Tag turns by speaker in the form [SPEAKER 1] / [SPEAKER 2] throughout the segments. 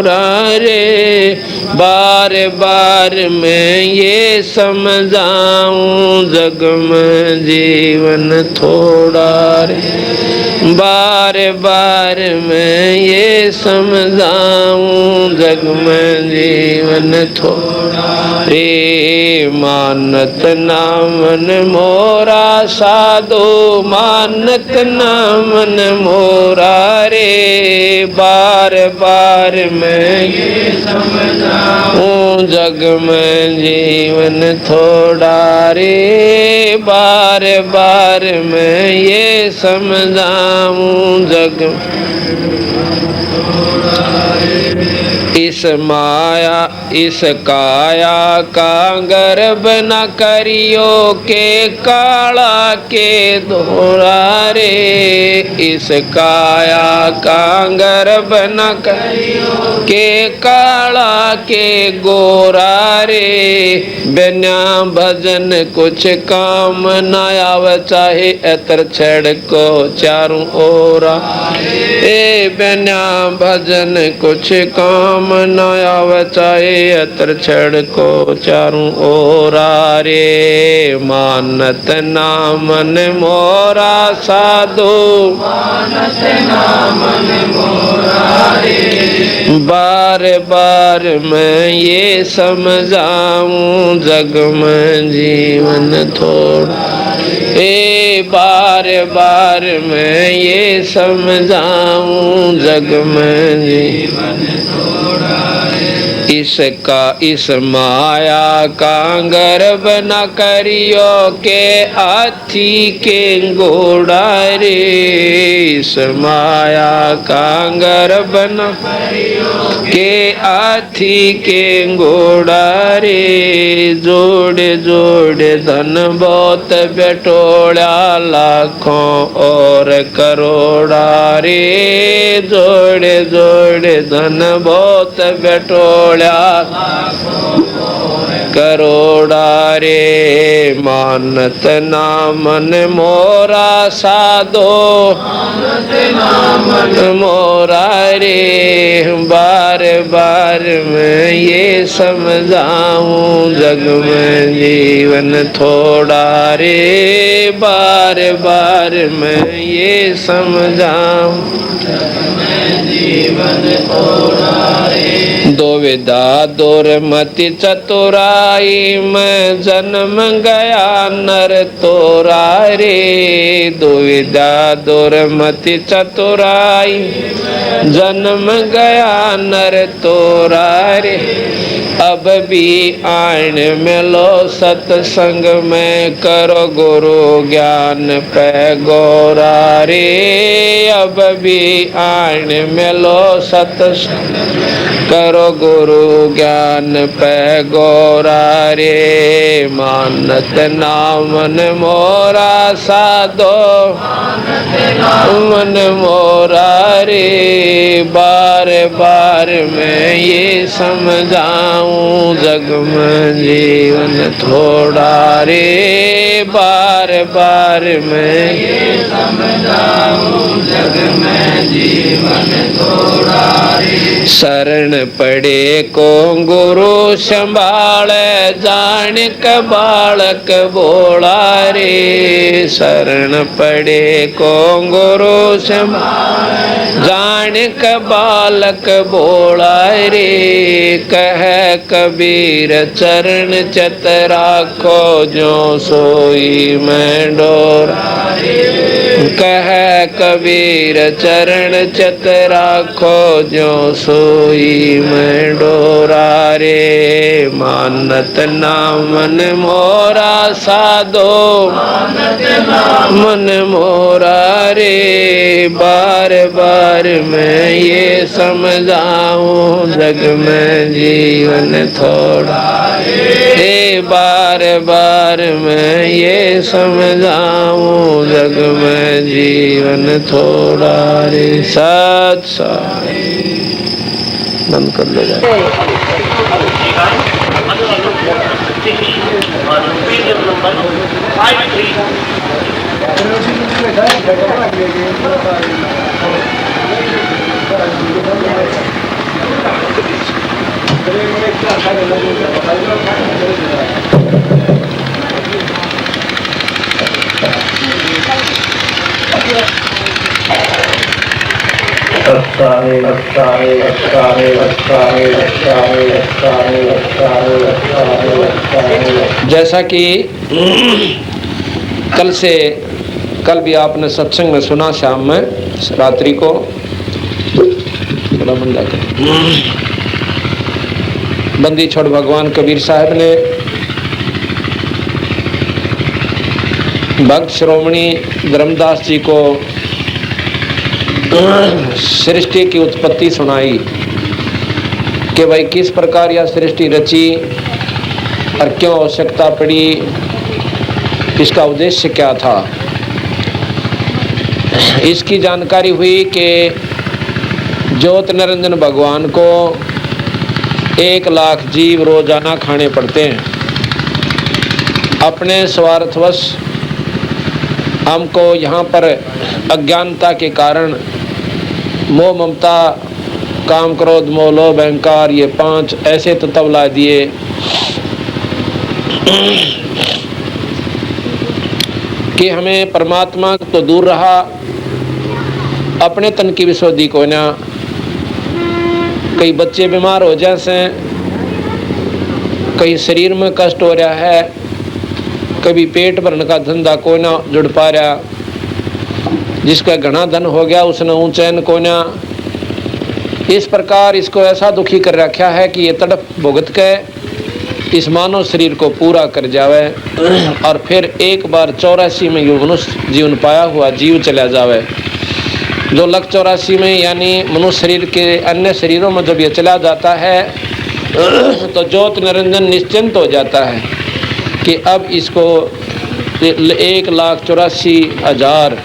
[SPEAKER 1] मोरा रे, बार बार मैं ये समझाऊं जग में जीवन थोड़ा रे, बार बार मैं ये समझाऊं जग में जीवन थोड़ा रे। मानत ना मन मोरा साधो, मानत ना मन मोरा रे, बार बार मैं ये समझाऊं जग में जीवन थोड़ा रे, बार बार मैं ये समझाऊं जग इस माया इस काया का गर्भ न करियो के काला के धोरा रे, इस काया का गर्भ न करियो के काला के गोरा रे, बिना भजन कुछ काम न आव चाहे एतर छेड़ को चारों ओरा, ए बिना भजन कुछ काम न आव चाहे अतर छड़ को चारों ओरा रे। मानत ना मन मोरा साधो, मानत ना मन मोरा रे, बार बार मैं ये समझाऊं जग में जीवन थोड़ा ए, बार बार मैं ये समझाऊं जग में जीवन थोड़ा रे, इसका इस माया का गर्भ न करियो के हाथी के घोड़ा रे, इस माया का गर्भ न करियो के हाथी के घोड़ा रे, जोड़े जोड़े धन बहुत बेटोड़ा लाखों और करोड़ा रे, जोड़े जोड़े धन बहुत बेटोड़ा करोड़ा रे। मानत ना मन मोरा साधो, मानत ना मन मोरा रे, बार बार मैं ये समझाऊं जग में जीवन थोड़ा रे, बार बार मैं ये समझाऊं जीवन थोड़ा रे। दो विदा दुर्मति चतुराई में जन्म गया नर तोरा रे, दो विदा दुर्मति चतुराई जन्म गया नर तोरा रे, अब भी आन मिलो सत्संग में करो गुरु ज्ञान पे गोरा रे, अब भी आन मिलो सत्संग करो गुरु ज्ञान पे गोरा रे। मानत ना मन मोरा साधो, मन मोरा रे, बार बार मैं ये समझाऊं जग में जीवन थोड़ा रे, बार बार मैं ये समझाऊं जग में जीवन थोड़ा रे। शरण पड़े को गुरु संभाले जान का बालक बोला रे, शरण पड़े को गुरु संभाले जान का बालक बोला रे, कह कबीर चरण चत राखो जो सोई मैं डोरा, कह कबीर चरण चत राखो जो सोई मैं डोरा रे। मानत ना मन मोरा साधो, मन मोरा रे, बार बार मैं ये समझाऊं जग में जीवन थोड़ा रे, बार बार मैं ये समझाऊं जग में जीवन थोड़ा रे। सत बंद कर लो। जैसा कि कल भी आपने सत्संग में सुना, शाम में रात्रि को बंदी छोड़ भगवान कबीर साहब ने भक्त श्रोमणी धर्मदास जी को सृष्टि की उत्पत्ति सुनाई कि भाई किस प्रकार यह सृष्टि रची और क्यों आवश्यकता पड़ी, इसका उद्देश्य क्या था। इसकी जानकारी हुई कि ज्योत निरंजन भगवान को 1 लाख जीव रोजाना खाने पड़ते हैं। अपने स्वार्थवश हमको यहाँ पर अज्ञानता के कारण मोह ममता काम क्रोध मोह लोभ अहंकार ये 5 ऐसे तत्व ला दिए कि हमें परमात्मा तो दूर रहा, अपने तन की विशुद्धि को ना। कई बच्चे बीमार हो जैसे, कई शरीर में कष्ट हो रहा है, कभी पेट भरने का धंधा को ना जुड़ पा रहा, जिसका घना धन हो गया उसने ऊंचैन को ना। इस प्रकार इसको ऐसा दुखी कर रखा है कि ये तड़प भुगत के इस मानव शरीर को पूरा कर जावे और फिर एक बार 84 में यो मनुष्य जीवन पाया हुआ जीव चला जावे। जो लक 84 में यानी मनुष्य शरीर के अन्य शरीरों में जब ये चला जाता है तो ज्योत निरंजन निश्चिंत हो जाता है कि अब इसको 1,84,000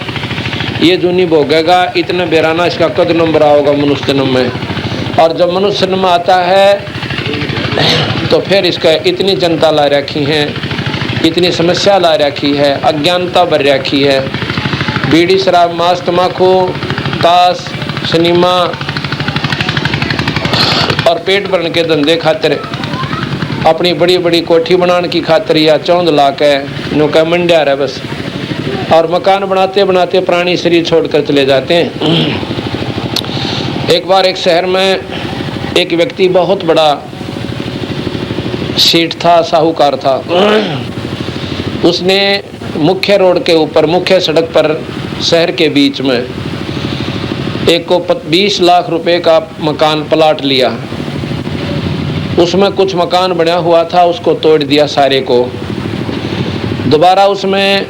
[SPEAKER 1] ये जूनी भोगेगा। इतना बेराना इसका कद नंबर आओगा मनुष्य जन्म में। और जब मनुष्य जन्म आता है तो फिर इसका इतनी जनता ला रखी है, इतनी समस्या ला रखी है, अज्ञानता भर रखी है। बीड़ी शराब मांस तम्बाकू ताश सिनेमा और पेट भरने के धंधे खातिर, अपनी बड़ी बड़ी कोठी बनाने की खातिर या चौंध ला के नौका मंड्या रहा बस। और मकान बनाते बनाते प्राणी शरीर छोड़कर चले जाते हैं। एक बार एक शहर में एक व्यक्ति बहुत बड़ा सेठ था, साहूकार था। उसने मुख्य रोड के ऊपर मुख्य सड़क पर शहर के बीच में एक को 20 लाख रुपए का मकान प्लाट लिया। उसमें कुछ मकान बना हुआ था, उसको तोड़ दिया सारे को। दोबारा उसमें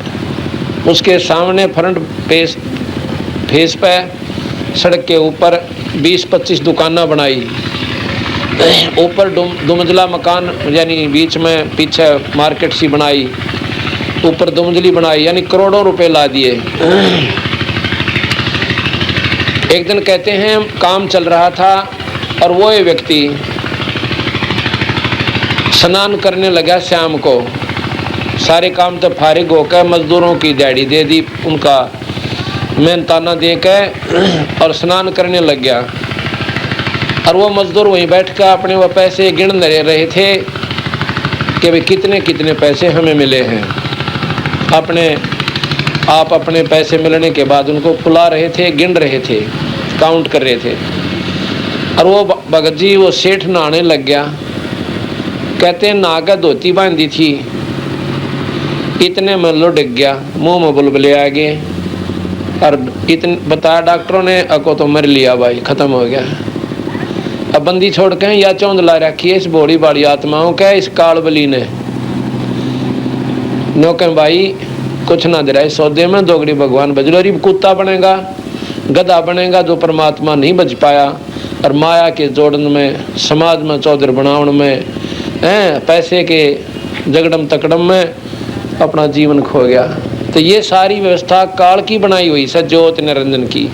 [SPEAKER 1] उसके सामने फ्रंट फेस पे सड़क के ऊपर 20-25 दुकानें बनाई। ऊपर दुमंजिला मकान यानी बीच में पीछे मार्केट सी बनाई, ऊपर दुमंजिली बनाई, यानी करोड़ों रुपए ला दिए। एक दिन कहते हैं काम चल रहा था और वो ये व्यक्ति स्नान करने लगा शाम को। सारे काम तो फारिग होकर मजदूरों की दिहाड़ी दे दी, उनका मेहनताना दे के और स्नान करने लग गया। और वो मजदूर वहीं बैठ कर अपने वो पैसे गिन रहे थे कि भाई कितने कितने पैसे हमें मिले हैं। अपने पैसे मिलने के बाद उनको खुला रहे थे, गिन रहे थे, काउंट कर रहे थे। और वो भगत जी वो सेठ नहाने लग गया। कहते हैं नहा कर धोती बांधी थी, इतने में लुढ़क गया, मुंह में बुलबुले आ गए। और इतने बताया डॉक्टरों ने, अको तो मर लिया भाई, खत्म हो गया। अब बंदी छोड़ के या चौंध ला रखी है इस बड़ी बड़ी आत्माओं के, इस काल बली ने। नौके भाई कुछ ना दे रहा है सौदे में, दोगड़ी भगवान बजलोरी कुत्ता बनेगा, गधा बनेगा जो परमात्मा नहीं बच पाया। और माया के जोड़न में, समाज में चौधर बनावन में, पैसे के जगड़म तकड़म में अपना जीवन खो गया। तो ये सारी व्यवस्था काल की बनाई हुई है, ज्योत निरंजन की,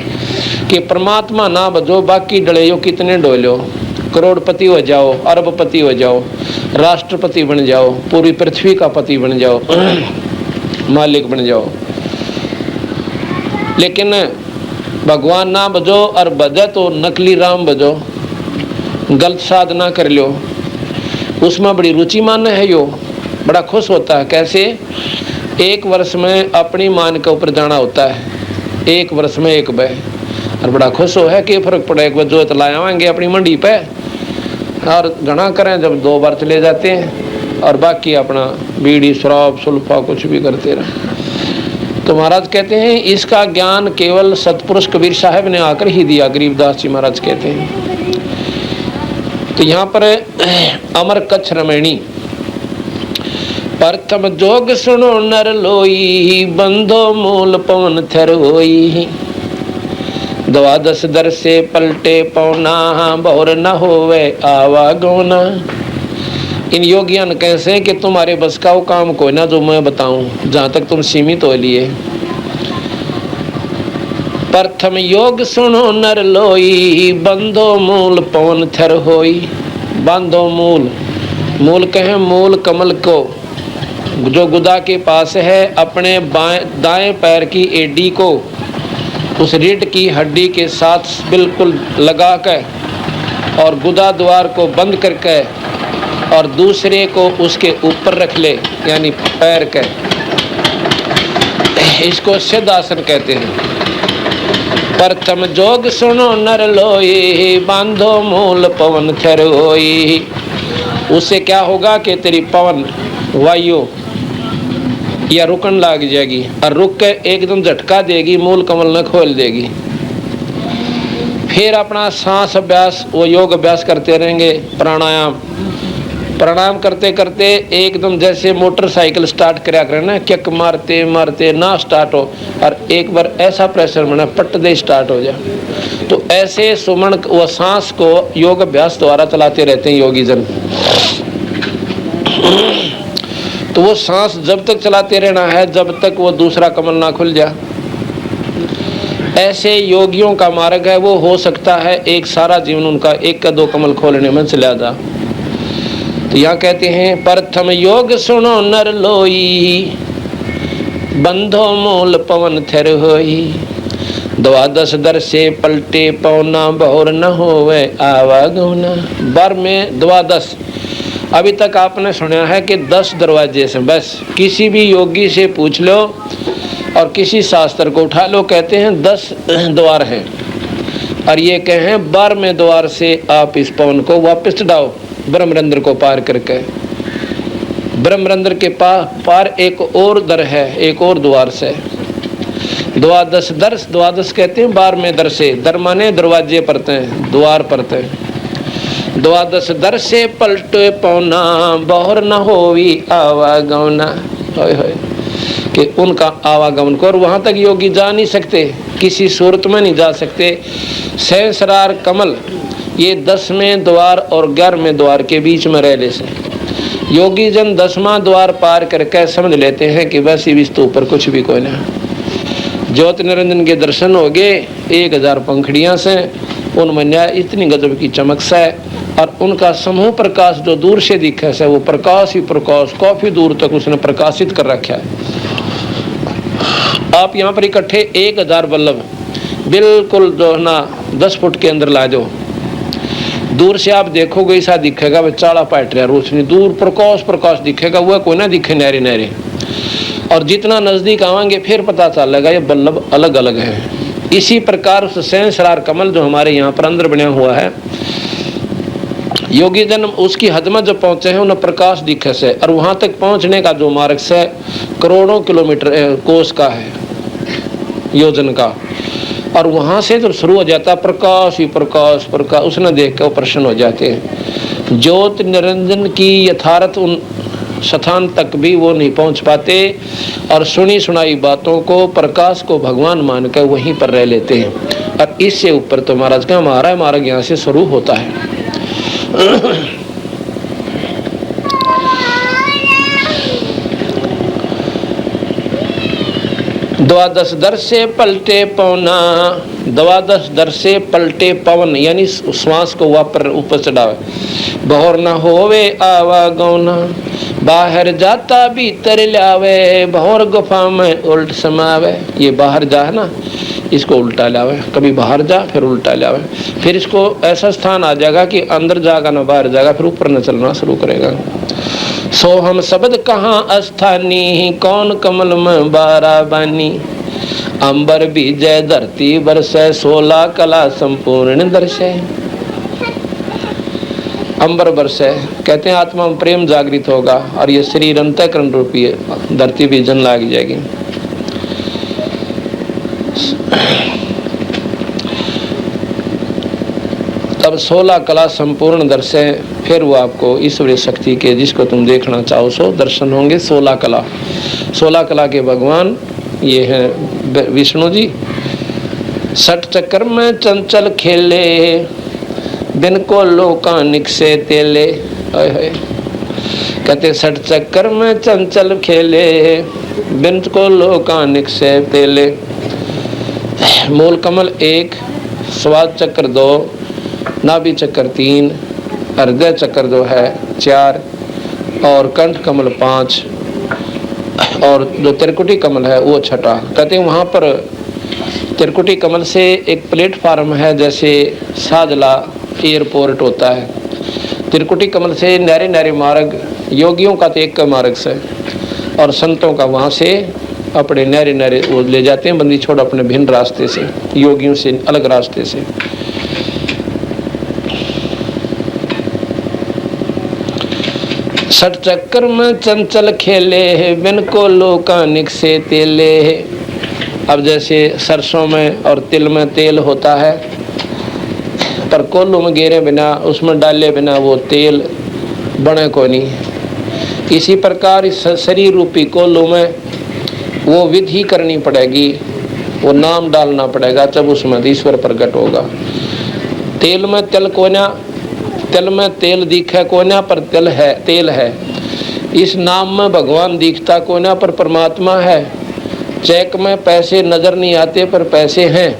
[SPEAKER 1] कि परमात्मा ना बजो, बाकी डलेयो कितने डोलो, करोड़पति हो जाओ, अरबपति हो जाओ, राष्ट्रपति बन जाओ, पूरी पृथ्वी का पति बन जाओ, मालिक बन जाओ। लेकिन भगवान ना बजो और बजे तो नकली राम बजो, गलत साधना कर लो, उसमें बड़ी रुचि मान है, यो बड़ा खुश होता है। कैसे? 1 वर्ष में अपनी मान के ऊपर जाना होता है, 1 वर्ष में 1 बार, और बड़ा खुश हो है कि फर्क पड़ेगा जो लाए आएंगे अपनी मंडी पे, और घना करें जब 2 बार चले जाते हैं, और बाकी अपना बीड़ी शराब सुल्फा कुछ भी करते रहे। तो महाराज कहते हैं इसका ज्ञान केवल सतपुरुष कबीर साहब ने आकर ही दिया, गरीबदास जी महाराज कहते हैं। तो यहाँ पर अमर कच्छ रमणी, प्रथम जोग सुनो नर लोई, बंधो मूल पवन थर होई, 12 दर से पलटे पौना, बहुर न होवे आवागोना। इन योगियान कैसे कि तुम्हारे बस का वो काम कोई ना जो मैं बताऊं, जहां तक तुम सीमित हो लिए। प्रथम योग सुनो नर लोई, बंधो मूल पवन थर होई। बांधो मूल, मूल कहें मूल कमल को, जो गुदा के पास है, अपने दाएं पैर की एडी को उस रीढ़ की हड्डी के साथ बिल्कुल लगा कर, और गुदा द्वार को बंद करके, और दूसरे को उसके ऊपर रख ले, यानी पैर के, इसको सिद्धासन कहते हैं। प्रथम जोग सुनो नर लोई, बांधो मूल पवन थर होई। उससे क्या होगा कि तेरी पवन वायु या रुकन लग जाएगी, और रुक के एकदम झटका देगी, मूल कमल न खोल देगी। फिर अपना सांस अभ्यास, वो योग अभ्यास करते रहेंगे, प्राणायाम करते करते एकदम जैसे मोटरसाइकिल स्टार्ट कराया करें ना, किक मारते मारते ना स्टार्ट हो, और एक बार ऐसा प्रेशर बना पट दे स्टार्ट हो जाए। तो ऐसे सुमन व सांस को योग अभ्यास द्वारा चलाते रहते हैं योगी जन। तो वो सांस जब तक चलाते रहना है जब तक वो दूसरा कमल ना खुल जाए। ऐसे योगियों का मार्ग है, वो हो सकता है एक सारा जीवन उनका 1 का 2 कमल खोलने में चला जा। तो यहाँ कहते हैं प्रथम योग सुनो नर लोई, बंधो मूल पवन थर होई, 12 दर से पलटे पौना, बहुर न होवे आवागमना। बर में 12, अभी तक आपने सुना है कि 10 दरवाजे से, बस किसी भी योगी से पूछ लो और किसी शास्त्र को उठा लो, कहते हैं 10 द्वार हैं, और ये कहें 12वें द्वार से आप इस पवन को वापस चढ़ाओ, ब्रह्मरंध्र को पार करके। ब्रह्मरंध्र के पार एक और दर है, एक और द्वार से 12 दर, 12 कहते हैं 12वें दर से, दर माने दरवाजे पड़ते हैं, द्वार पड़ते हैं। 12 दर से पलटे पौना, बहुर न होवी आवागमना। कि उनका आवागमन को, और वहाँ तक योगी जा नहीं सकते, किसी सूरत में नहीं जा सकते। सहस्रार कमल ये 10वें द्वार और 11वें द्वार के बीच में रह ले से योगी जन 10वां द्वार पार करके समझ लेते हैं कि बस इस तो ऊपर कुछ भी कोई नहीं। ज्योति निरंजन के दर्शन हो गए 1000 पंखड़ियाँ से, उनमें न्याय इतनी गजब की चमक से, और उनका समूह प्रकाश जो दूर से दिखे से, वो प्रकाश ही प्रकाश काफी दूर तक उसने प्रकाशित कर रखा है। आप यहाँ पर इकट्ठे 1000 बल्लभ बिल्कुल जो है ना 10 फुट के अंदर ला जाओ, दूर से आप देखोगे ऐसा दिखेगा वे चाला पाट रहा रोशनी, दूर प्रकाश प्रकाश दिखेगा, वह कोई ना दिखे नहरे नहरे। और जितना नजदीक आवेंगे फिर पता चलेगा ये बल्लभ अलग अलग है। इसी प्रकार उस सहस्रार कमल जो हमारे यहाँ पर अंदर बना हुआ है, योगी जन उसकी हद में जब पहुंचे हैं उन्हें प्रकाश दिखे से, और वहां तक पहुंचने का जो मार्ग से करोड़ों किलोमीटर कोस का है, योजन का, और वहां से जब शुरू हो जाता प्रकाश ही प्रकाश प्रकाश, उसने देख कर वो प्रसन्न हो जाते हैं। ज्योति निरंजन की यथार्थ उन स्थान तक भी वो नहीं पहुंच पाते, और सुनी सुनाई बातों को प्रकाश को भगवान मानकर वहीं पर रह लेते हैं। और इससे ऊपर तो महाराज का हमारा मार्ग यहाँ से शुरू होता है। 12 दर से पलटे पवना, 12 दर से पलटे पवन यानी श्वास को वापर ऊपर चढ़ावे, बहुर न होवे आवागौना, बाहर जाता भीतर लावे, बहुर गुफा में उल्ट समावे। ये बाहर जा है ना, इसको उल्टा लावे, कभी बाहर जा फिर उल्टा लावे, फिर इसको ऐसा स्थान आ जाएगा कि अंदर जाएगा ना बाहर जाएगा, फिर ऊपर न चलना शुरू करेगा। सो हम शब्द कहाँ अस्थानी, कौन कमल में बारा बानी, अंबर बीजय धरती बरसै, 16 कला संपूर्ण दर्शै। अंबर बरसै कहते हैं आत्मा में प्रेम जागृत होगा और ये शरीर अंतःकरण रूपी है, धरती भी जन लाग जाएगी। तब 16 कला संपूर्ण दर्शै, फिर वो आपको ईश्वरीय शक्ति के जिसको तुम देखना चाहो सो दर्शन होंगे। 16 कला, 16 कला के भगवान ये हैं विष्णु जी। 60 चक्कर में चंचल खेले, दिन को लोकानिक से तेले। कहते 60 चक्कर में चंचल खेले, दिन को लोकानिक से तेले। मूल कमल 1, स्वाद चक्र 2, नाभि चक्र 3, हृदय चक्र 2 है 4, और कंठ कमल 5, और जो त्रिकुटी कमल है वो 6। कहते हैं वहाँ पर त्रिकुटी कमल से एक प्लेटफार्म है, जैसे साजला एयरपोर्ट होता है। त्रिकुटी कमल से नारे नारे मार्ग, योगियों का तो एक का मार्ग से, और संतों का वहाँ से अपने नारे नारे वो ले जाते हैं, बंदी छोड़ अपने भिन्न रास्ते से, योगियों से अलग रास्ते से। सठ चक्कर में चंचल खेले, बिन को लोकानिक से तेले। अब जैसे सरसों में और तिल में तेल होता है, पर कोल्लू में गेरे बिना, उसमें डाले बिना वो तेल बने को नहीं। इसी प्रकार इस शरीर रूपी कोल्लू में वो विधि करनी पड़ेगी, वो नाम डालना पड़ेगा, जब उसमें ईश्वर प्रकट होगा। तेल में तिल कोना, तिल में तेल दिखे कोना पर तेल है। इस नाम में भगवान दिखता कोना पर परमात्मा है। चेक में पैसे नजर नहीं आते पर पैसे हैं,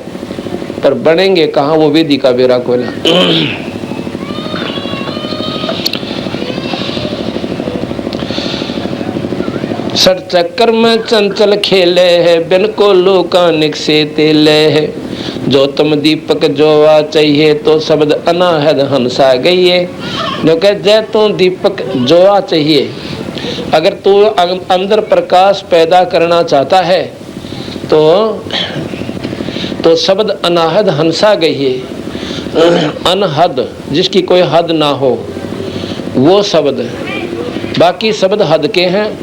[SPEAKER 1] पर बनेंगे कहाँ, वो विधि का बेरा कोना। सठ चक्कर में चंचल खेले है, बिन को लोकानिक से तेले है। जो तुम दीपक जोवा चाहिए, तो शब्द अनाहद हंसा गई है। जो कह जय तू दीपक जोवा चाहिए, अगर तू अंदर प्रकाश पैदा करना चाहता है तो शब्द अनाहद हंसा गई है। अनहद जिसकी कोई हद ना हो वो शब्द, बाकी शब्द हद के हैं,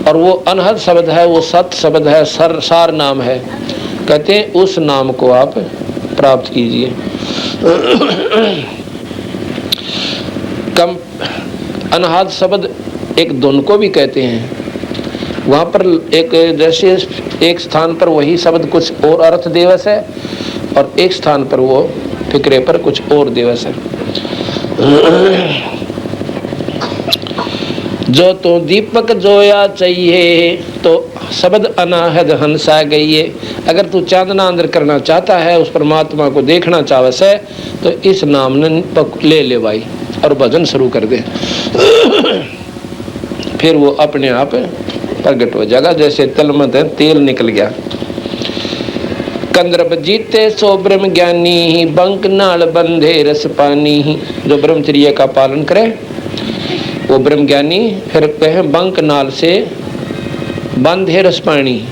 [SPEAKER 1] और वो अनहद शब्द है, वो सत शब्द है, सार नाम है। कहते हैं उस नाम को आप प्राप्त कीजिए। कम अनहद शब्द एक धुन को भी कहते हैं। वहाँ पर एक जैसे एक स्थान पर वही शब्द कुछ और अर्थ दिवस है, और एक स्थान पर वो फिक्रे पर कुछ और दिवस है। जो तो दीपक जोया चाहिए, तो शब्द अनाहद हंसा गई है। अगर तू चांदना अंदर करना चाहता है, उस परमात्मा को देखना चाहवस है, तो इस नाम ने ले भाई और भजन शुरू कर दे। फिर वो अपने आप प्रकट हो जाएगा, जैसे तिल में तेल निकल गया। कंद्रब जीते सो ब्रह्म ज्ञानी, बंक नाल बंधे रस पानी। जो ब्रह्मचर्य का पालन करे वो ब्रह्म ज्ञानी। फिर कहे बंक नाल से बंधे रस पानी।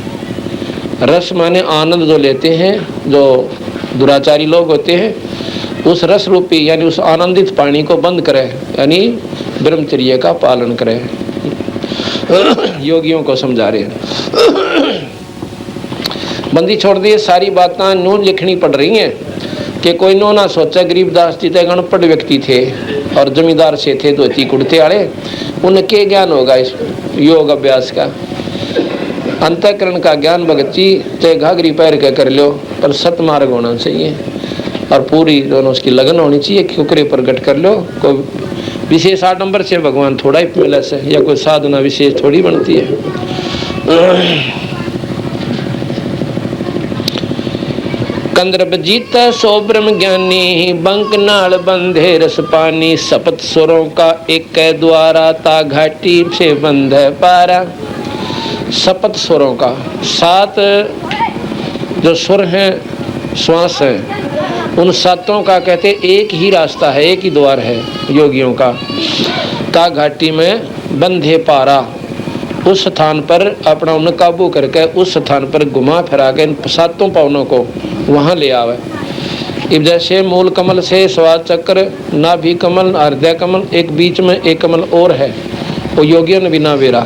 [SPEAKER 1] रस माने आनंद जो लेते हैं, जो दुराचारी लोग होते हैं, उस रस रूपी यानी उस आनंदित पानी को बंद करे, यानी ब्रह्मचर्य का पालन करे। योगियों को समझा रहे हैं। बंदी छोड़ दिए, सारी बातें नून लिखनी पड़ रही हैं कि कोई नो ना सोचा। गरीबदास जी थे गणपढ़ व्यक्ति थे और जमींदार से थे, धोती कुर्ते वाले। उन्हें क्या ज्ञान होगा इस योग अभ्यास का? अंतःकरण का ज्ञान भगती चाहे घाघरी पैर के कर लो, पर सतमार्ग होना चाहिए और पूरी दोनों उसकी लगन होनी चाहिए। क्योंकि प्रकट कर लो, कोई विशेष आडंबर से भगवान थोड़ा ही मिला से, या कोई साधना विशेष थोड़ी बनती है। कंद्रब जीता सो ब्रह्म ज्ञानी, बंक नाल बंधे रस पानी। सपत सुरों का एक द्वारा, ता घाटी से बंध पारा। सपत सुरों का 7 जो सुर हैं, श्वास हैं, उन सातों का कहते एक ही रास्ता है, एक ही द्वार है योगियों का। ता घाटी में बंधे पारा, उस स्थान पर अपना उन्हें काबू करके उस स्थान पर घुमा फिरा के इन सातों पावनों को वहाँ ले आवे। इब जैसे मूल कमल से स्वाद चक्र, नाभि कमल, हृदय कमल, एक बीच में एक कमल और है, वो योगियों ने भी ना बेरा।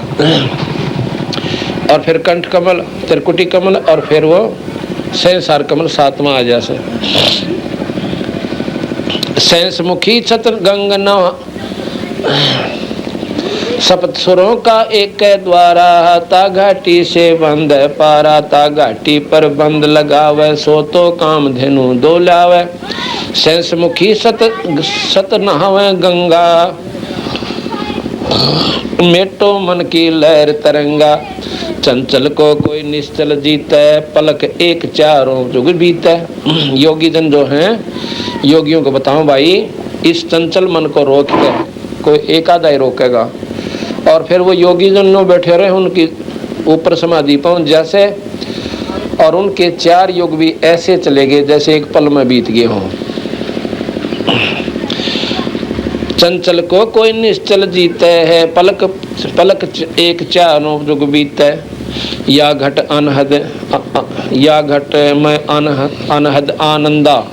[SPEAKER 1] और फिर कंठ कमल, त्रिकुटी कमल, और फिर वो सहस्रार कमल सातवां आ जैसे। सहस मुखी छत्र गंग नव, सप्त सुरों का एक द्वारा, ता घाटी से बंद पारा, ता घाटी पर बंद लगावे, सो तो काम धेनु दो लावे। सहस मुखी सत नहावे गंगा, मेटो मन की लहर तरंगा, चंचल को कोई निश्चल जीते, पलक एक चारों जुग बीते। योगी जन जो हैं, योगियों को बताऊं भाई, इस चंचल मन को रोक के कोई एक आधा ही रोकेगा, और फिर वो योगी जन नो बैठे रहे उनकी ऊपर समाधि पहुंच जैसे, और उनके 4 युग भी ऐसे चले गए जैसे एक पल में बीत गए हों। चंचल को कोई निश्चल जीते है, पलक पलक एक चारों जुग बीते। या घट अनहद, या घट में अनहद आनंदा,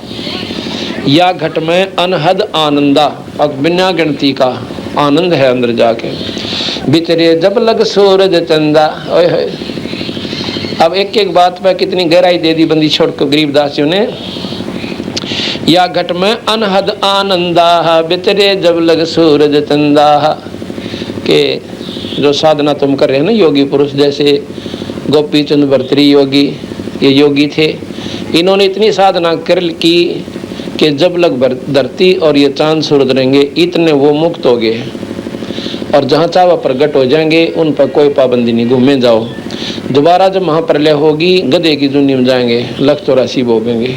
[SPEAKER 1] या घट में अनहद आनंदा, अब बिना गिनती का आनंद है अंदर जाके। बिचरे जब लग सूरज चंदा, ओए होए। अब एक एक बात में कितनी गहराई दे दी बंदी छोड़ को गरीबदासियों ने। या घट में अनहद आनंदा, बिचरे जब लग सूरज चंदा, के जो साधना तुम कर रहे हो ना योगी पुरुष, जैसे गोपी चंद भर्तृहरि योगी, ये योगी थे, इन्होंने इतनी साधना कर की कि जब लग धरती और ये चांद सूरज रहेंगे इतने वो मुक्त हो गए, और जहाँ चाह प्रकट हो जाएंगे, उन पर कोई पाबंदी नहीं, घूमे जाओ। दोबारा जब महाप्रलय होगी गधे की दुनिया में जाएंगे, 184 भोगेंगे।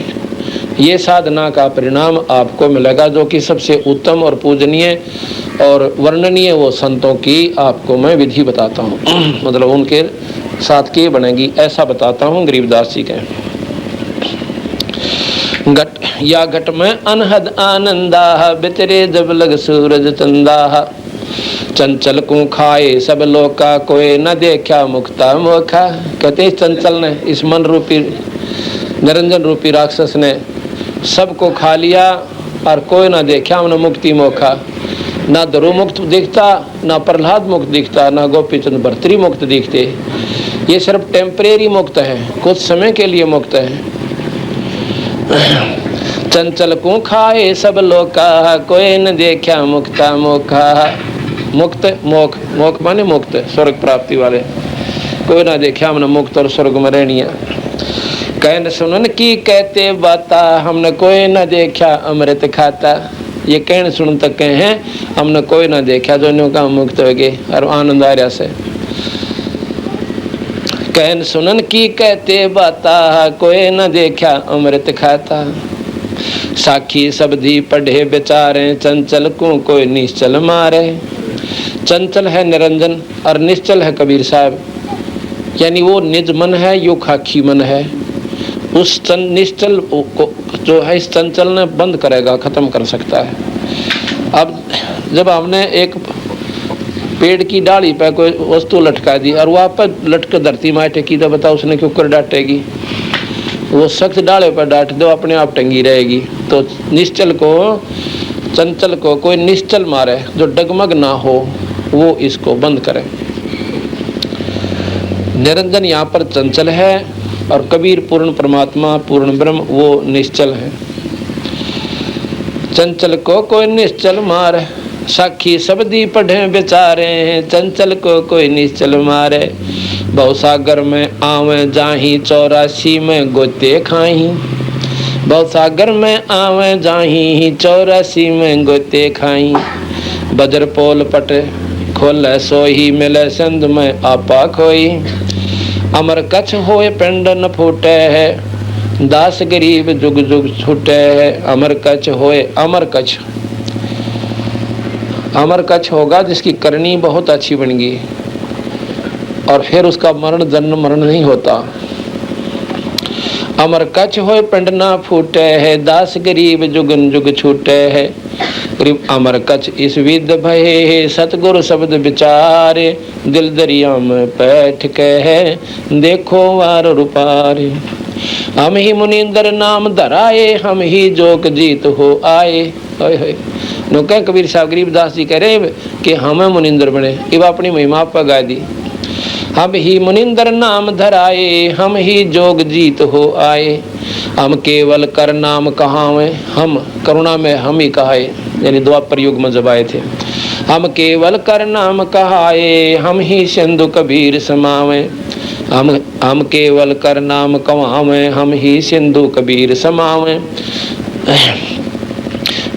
[SPEAKER 1] ये साधना का परिणाम आपको मिलेगा, जो कि सबसे उत्तम और पूजनीय और वर्णनीय वो संतों की आपको मैं विधि बताता हूँ। मतलब उनके साथ की बनेगी ऐसा बताता हूँ गरीबदास जी के। घट या घट में अनहद आनंदा, बिचरे जब लग सूरज चंदा, चंचल को खाए सब लोका, कोई न देखा मुक्ता मोखा। कहते हैं चंचल ने, इस मन रूपी निरंजन रूपी राक्षस ने सबको खा लिया, और कोई ना देखा हमने मुक्ति मोखा। ना ध्रुव मुक्त दिखता, ना प्रहलाद मुक्त दिखता, ना गोपीचंद भर्तृहरि मुक्त दिखते। ये सिर्फ टेम्परेरी मुक्त है, कुछ समय के लिए मुक्त है। चंचल को खाए सब लोका, कोई न देखा मुक्ता मोखा। मुक्त मोख, मोख माने मुक्त, स्वर्ग प्राप्ति वाले। कोई ना देखा हमने मुक्त और स्वर्ग में रहनी है। कहन सुनन की कहते बाता, हमने कोई न देखा अमृत खाता। ये कहन सुन तक कहे हैं, हमने कोई ना देखा जो न्यू का मुक्त हो गए और आनंद आ रहा से। कहन सुनन की कहते बाता, कोई न देखा अमृत खाता। साखी शब्दी पढ़े बेचारे, चंचल को कोई निश्चल मारे। चंचल है निरंजन और निश्चल है कबीर साहब, यानी वो निज मन है, यो खाकी मन है। उस निश्चल को जो है इस चंचल ने बंद करेगा, खत्म कर सकता है। अब जब हमने एक पेड़ की डाली पर कोई वस्तु लटका दी और वहाँ पर लटक धरती में टेकी, तो बताओ उसने क्यों कर डांटेगी? वो सख्त डाले पर डांट दो, अपने आप टंगी रहेगी। तो निश्चल को, चंचल को कोई निश्चल मारे जो डगमग ना हो, वो इसको बंद करे। निरंजन यहाँ पर चंचल है और कबीर पूर्ण परमात्मा पूर्ण ब्रह्म वो निश्चल है। चंचल को कोई निश्चल मारे, साखी शब्दी पढ़े बेचारे हैं। चंचल को कोई निश्चल मारे, भवसागर में आवे जाही 84 में गोते खाही। भवसागर में आवे जाही 84 में गोते खाई। बजर पोल पट खोले सोही, मिले सिंध में आपा खोई। अमर कच्छ होए पिंड न फूटे है, दास गरीब जुग जुग छूटे है। अमर कच्छ होए, अमर कच्छ, अमर कच्छ होगा जिसकी करनी बहुत अच्छी बन गई और फिर उसका मरण जन्म मरण नहीं होता। अमर कछ होए पिंड ना फूटे है, दास गरीब जुगन जुग छूटे है। गरीब अमर कछ इस विद भये, सतगुरु शब्द विचारे। दिल दरिया में बैठ के है, देखो वार रूपारे। हम ही मुनिंदर नाम धराए, हम ही जोग जीत हो आए। कह कबीर साहब गरीबदास जी कह रहे कि हमें मुनिंदर बने, ये अपनी महिमा पर गा दी। हम ही मुनिंदर नाम धराए, हम ही जोग जीत हो आए। हम केवल कर नाम कहावे, हम करुणा में हम ही कहाए, यानी द्वापर युग में जब आए थे। हम केवल कर नाम कहाए, हम ही सिंधु कबीर समावे। हम केवल कर नाम कहावे, हम ही सिंधु कबीर समावे।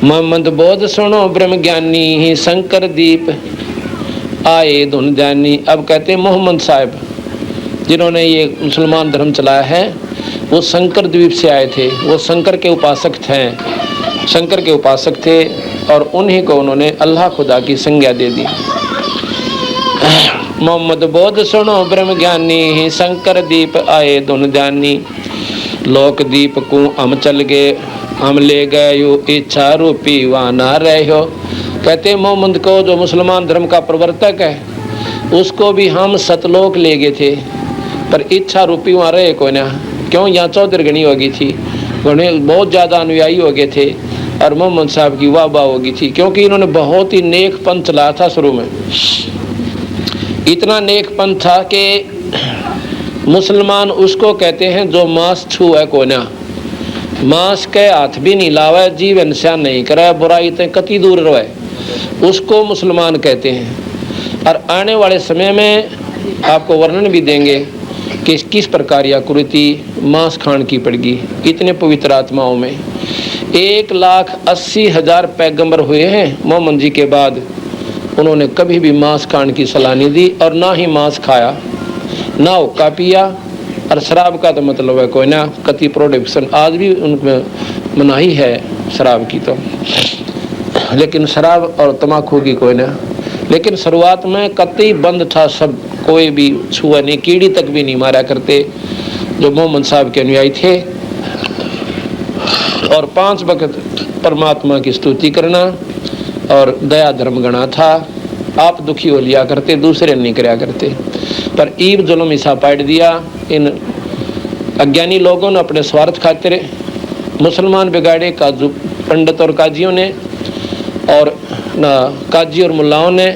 [SPEAKER 1] मोहम्मद बोध सुनो ब्रह्म ज्ञानी, ही शंकर दीप आए धुन जानी। अब कहते हैं मोहम्मद साहब जिन्होंने ये मुसलमान धर्म चलाया है, वो शंकर द्वीप से आए थे, वो शंकर के उपासक थे, शंकर के उपासक थे, और उन्हीं को उन्होंने अल्लाह खुदा की संज्ञा दे दी। मोहम्मद बोध सुनो ब्रह्म ज्ञानी, ही शंकर दीप आए धुन जानी। लोक दीप को हम चल गए, हम ले गए यो इच्छा रूपी वहाँ ना रहो। कहते मोहम्मद को, जो मुसलमान धर्म का प्रवर्तक है, उसको भी हम सतलोक ले गए थे, पर इच्छा रूपी वहाँ रहे कोई ना। क्यों? यहाँ चौधरगणी हो गई थी, बहुत ज़्यादा अनुयायी हो गए थे, और मोहम्मद साहब की वाह वाह हो गई थी, क्योंकि इन्होंने बहुत ही नेक पंथ चलाया था। शुरू में इतना नेक पंथ था कि मुसलमान उसको कहते हैं जो मांस छुए को ना, मांस के हाथ भी नहीं लावे, जीवन से नहीं करे, बुराई ते कति दूर रहे, उसको मुसलमान कहते हैं। और आने वाले समय में आपको वर्णन भी देंगे कि किस प्रकार यह कुरीति मांस खान की पड़गी इतने पवित्र आत्माओं में। 1,80,000 पैगंबर हुए हैं मोहम्मद जी के बाद, उन्होंने कभी भी मांस खान की सलाह नहीं दी, और ना ही मांस खाया, ना हुक्का पिया। और शराब का तो मतलब है कोई ना, कति प्रोडक्शन आज भी उनमें मनाही है शराब की तो, लेकिन शराब और तम्बाकू की कोई ना। लेकिन शुरुआत में कतई बंद था सब, कोई भी छुआ नहीं, कीड़ी तक भी नहीं मारा करते जो मोहम्मद साहब के अनुयायी थे। और 5 वक्त परमात्मा की स्तुति करना और दया धर्म गणा था। आप दुखी हो लिया करते, दूसरे नहीं कराया करते। पर ईब जुल्म हिस्सा पाट दिया इन अज्ञानी लोगों ने, अपने स्वार्थ खातिर मुसलमान बिगाड़े काजू पंडित और काजियों ने, और ना काजी और मुल्लाओं ने,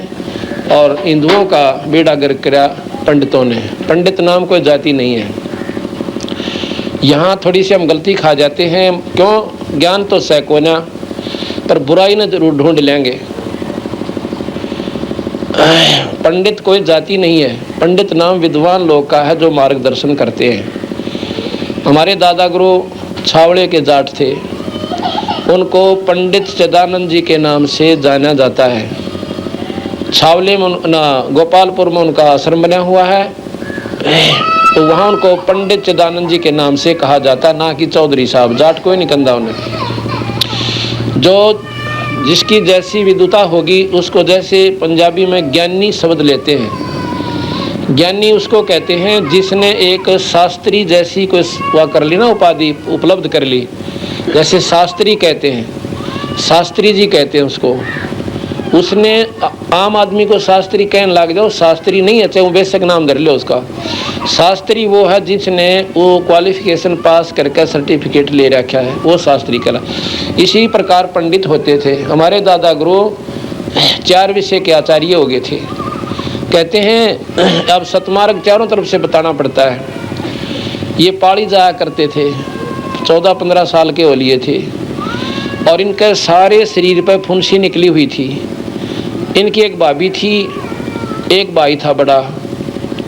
[SPEAKER 1] और हिंदुओं का बेड़ा गर्क करा पंडितों ने। पंडित नाम कोई जाति नहीं है। यहाँ थोड़ी सी हम गलती खा जाते हैं, क्यों? ज्ञान तो सैकोना, पर बुराई न जरूर ढूंढ लेंगे। पंडित कोई जाति नहीं है, पंडित नाम विद्वान लोग का है जो मार्गदर्शन करते हैं। हमारे दादा गुरु छावड़े के जाट थे, उनको पंडित चिदानंद जी के नाम से जाना जाता है। छावले में गोपालपुर में उनका आश्रम बना हुआ है, तो वहाँ उनको पंडित चिदानंद जी के नाम से कहा जाता, ना कि चौधरी साहब। जाट कोई नहीं कंधा उन्हें। जो जिसकी जैसी विद्वता होगी उसको, जैसे पंजाबी में ज्ञानी शब्द लेते हैं, ज्ञानी उसको कहते हैं जिसने एक शास्त्री जैसी कोई वह कर ली ना, उपाधि उपलब्ध कर ली। जैसे शास्त्री कहते हैं, शास्त्री जी कहते हैं उसको। उसने आम आदमी को शास्त्री कहने लग जाओ, शास्त्री नहीं है, चाहे वो बेशक नाम धर लो उसका। शास्त्री वो है जिसने वो क्वालिफिकेशन पास करके सर्टिफिकेट ले रखा है, वो शास्त्री कहला। इसी प्रकार पंडित होते थे। हमारे दादा गुरु 4 विषय के आचार्य हो गए थे। कहते हैं अब सतमार्ग चारों तरफ से बताना पड़ता है। ये पहाड़ी जाया करते थे, 14-15 साल के हो लिए थे, और इनके सारे शरीर पर फुंसी निकली हुई थी। इनकी एक भाभी थी, एक भाई था बड़ा,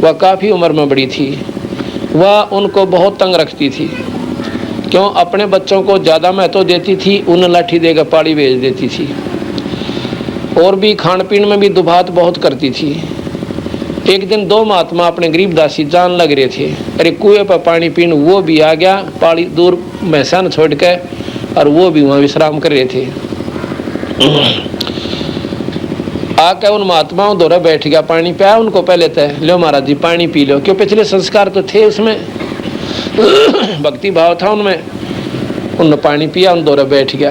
[SPEAKER 1] वह काफ़ी उम्र में बड़ी थी। वह उनको बहुत तंग रखती थी, क्यों? अपने बच्चों को ज़्यादा महत्व देती थी, उन लाठी देकर पहाड़ी भेज देती थी। और भी खान पीन में भी दुभात बहुत करती थी। एक दिन 2 महात्मा अपने गरीबदासी जान लग रहे थे, अरे कुएं पर पानी पीन, वो भी आ गया पहाड़ी दूर मैसान छोड़ के, और वो भी वहाँ विश्राम कर रहे थे। आकर उन महात्माओं द्वारा बैठ गया, पानी पिया उनको। पहले तो लो महाराज जी पानी पी लो, क्यों? पिछले संस्कार तो थे उसमें। भक्ति भाव था उनमें। उनने पानी पिया, उन दौरा बैठ गया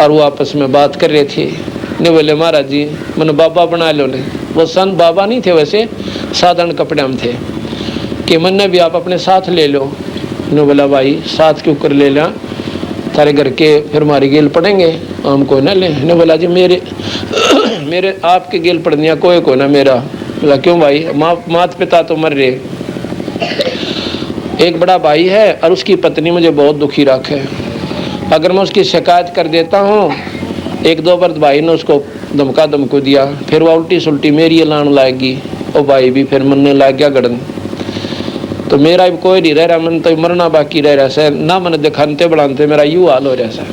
[SPEAKER 1] और वो आपस में बात कर रहे थे। ने बोले महाराज जी मैंने बाबा बना लो। ने वो संत बाबा नहीं थे, वैसे साधारण कपड़े में थे। कि मैंने भी आप अपने साथ ले लो। ने बोला भाई साथ क्यों कर ले ला, तारे घर के फिर हमारे गेल पड़ेंगे, हम कोई ना ले। ने बोला जी मेरे आपके गेल पड़निया कोई को ना मेरा। बोला क्यों भाई, माता पिता तो मर रहे, एक बड़ा भाई है और उसकी पत्नी मुझे बहुत दुखी रखे। अगर मैं उसकी शिकायत कर देता हूँ, एक दो बार भाई ने उसको धमको दिया, फिर वो उल्टी सुल्टी मेरी लान लाएगी, और भाई भी फिर मनने लग गया गड़न। तो मेरा भी कोई नहीं रह रहा, मन तो मरना बाकी रह रहा है ना, मन दिखाते बढ़ाते मेरा यूँ हाल हो रहा है।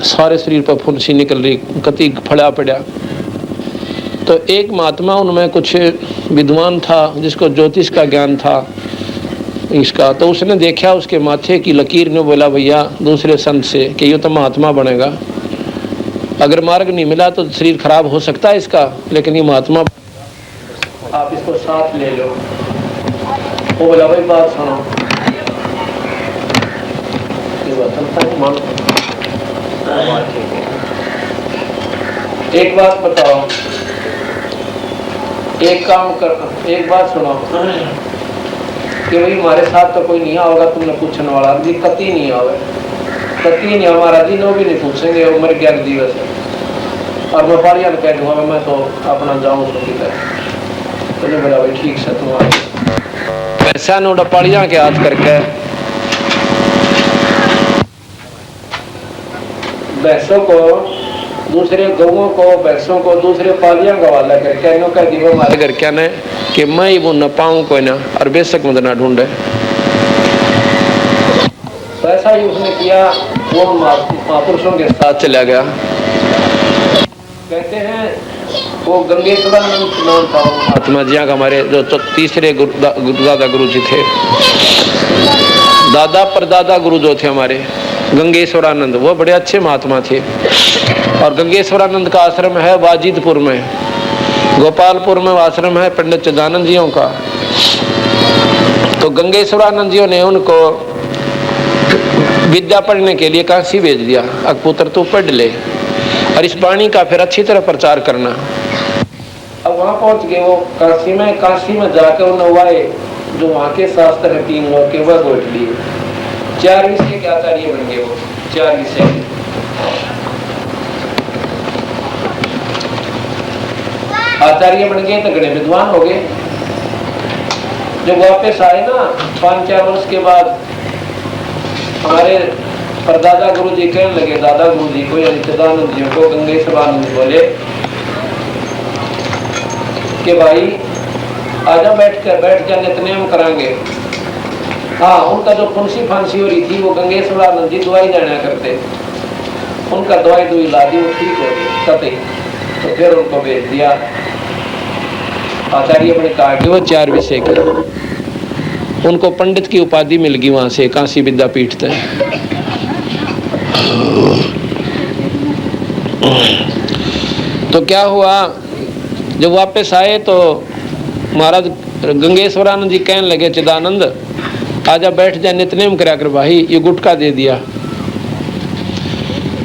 [SPEAKER 1] सारे शरीर पर फुंसी निकल रही, कति फड़ा पड़ा। तो एक महात्मा उनमें कुछ विद्वान था जिसको ज्योतिष का ज्ञान था इसका, तो उसने देखा उसके माथे की लकीर ने, बोला भैया दूसरे संत से कि ये तो महात्मा बनेगा, अगर मार्ग नहीं मिला तो शरीर खराब हो सकता है इसका, लेकिन ये महात्मा आप इसको साथ ले लो। वो बोला भाई बात सुनो, एक बात बताओ, एक काम कर, एक बात सुनो कि भाई हमारे साथ तो कोई नहीं होगा, तुमने पूछने वाला जी कति नहीं आवे, कति नहीं हमारा जी नो भी नहीं पूछेंगे, उम्र 11 दिवस है और मैं पारिया कह दूंगा मैं तो अपना जाऊँ तो नहीं। बोला भाई ठीक से तुम्हारे पैसा नोड़ा पारिया के हाथ करके भैंसों को, दूसरे गौओं को, भैंसों को दूसरे पालियां का वाला करके नो कह दी वो हमारे घर क्या ने कि मैं ही वो न पाऊं कोई ना, और बेशक मुझे ना ढूंढे। तो ऐसा ही उसने किया, वो महापुरुषों के साथ चला गया। कहते हैं वो गंगेश्वरानंद नाम था महात्मा जी का, हमारे जो तीसरे दादा गुरु जी थे, दादा परदादा गुरु जो थे हमारे गंगेश्वरानंद, वो बड़े अच्छे महात्मा थे। और गंगेश्वरानंद का आश्रम है वाजिदपुर में, गोपालपुर में आश्रम है पंडित चिदानंद जियों का। तो गंगेश्वरानंद जियों ने उनको विद्या पढ़ने के लिए काशी भेज दिया, अकपुत्र तू पढ़ ले और इस वाणी का फिर अच्छी तरह प्रचार करना। अब वहां पहुंच गए वो काशी में जाकर उन्होंने जो वहां के शास्त्र है 3 लोग के वह गोट लिए, 4 विषय के आचार्य बन गए वो, 4 विषय आचार्य बन गए तो गणे विद्वान हो गए। जब वापस आए ना 5-4 वर्ष के बाद, हमारे परदादा गुरु जी कहने लगे दादा गुरु जी को, यानी चिदानंद जी को, गंगेश्वरानंद बोले कि भाई आजा बैठ जा नित्यनेम करांगे। हाँ, उनका जो फुंसी फांसी हो रही थी वो गंगेश्वरानंद जी दवाई देना करते, उनका दवाई ला दी, वो ठीक हो गई कतई। तो फिर उनको भेज दिया। आचार्य ने कहा कि वो 4 विषय के, उनको पंडित की उपाधि मिल गई वहां से, काशी विद्यापीठ से। तो क्या हुआ, जब वापस आए तो महाराज गंगेश्वरानंद जी कहने लगे चिदानंद आजा बैठ जा नित्यनेम करा कर भाई, ये गुटखा दे दिया।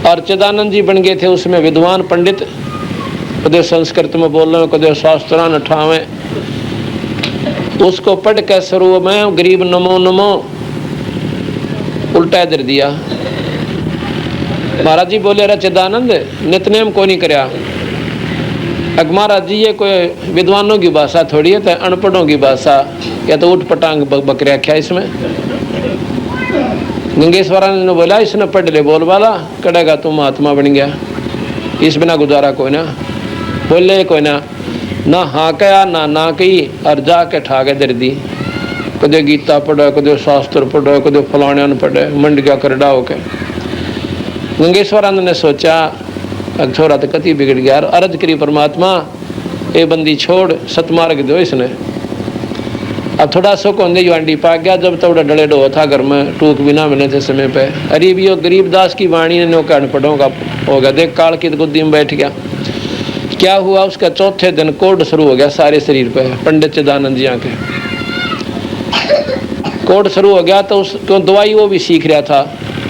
[SPEAKER 1] और चिदानंद जी बन गए थे उसमें विद्वान पंडित, कदे संस्कृत में बोल रहे, कदे शास्त्रान अठावे, उसको पढ़ के शुरू में गरीब नमो नमो उल्टा दर दिया। महाराज जी बोले रे चिदानंद नित्यनेम को नहीं करया। अग महाराज जी ये कोई विद्वानों की भाषा थोड़ी है, तो अनपढ़ों की भाषा, या तो उठ पटांग बकरिया क्या इसमें। गंगेश्वरानंद ने बोला इसने पढ़ ले बोल वाला, करेगा तू महात्मा बन गया, इस बिना गुजारा कोई ना। बोले कोई ना हाँ कया ना कही, और जाके ठाके दर दी। कदे गीता पढ़ो, कदे शास्त्र पढ़ो, कदे फलाने पढ़े, मंड गया करडा होके। गंगेश्वरानंद ने सोचा छोरा तो कति बिगड़ गया, और अर्ज करी परमात्मा ये बंदी छोड़, सतमार्ग दो इसने। अब थोड़ा सुख होंगे युवांडी पा गया, जब तक डले डो था घर में, टूक भी ना मिले थे समय पे। अरे भी गरीबदास की वाणी ने नौका अनपढ़ों का हो गया, देख काल की गुद्दी में बैठ गया। क्या हुआ, उसका चौथे दिन कोड शुरू हो गया सारे शरीर पे, पंडित चिदानंद जी के। कोर्ट शुरू हो गया तो उस क्यों दवाई वो भी सीख रहा था,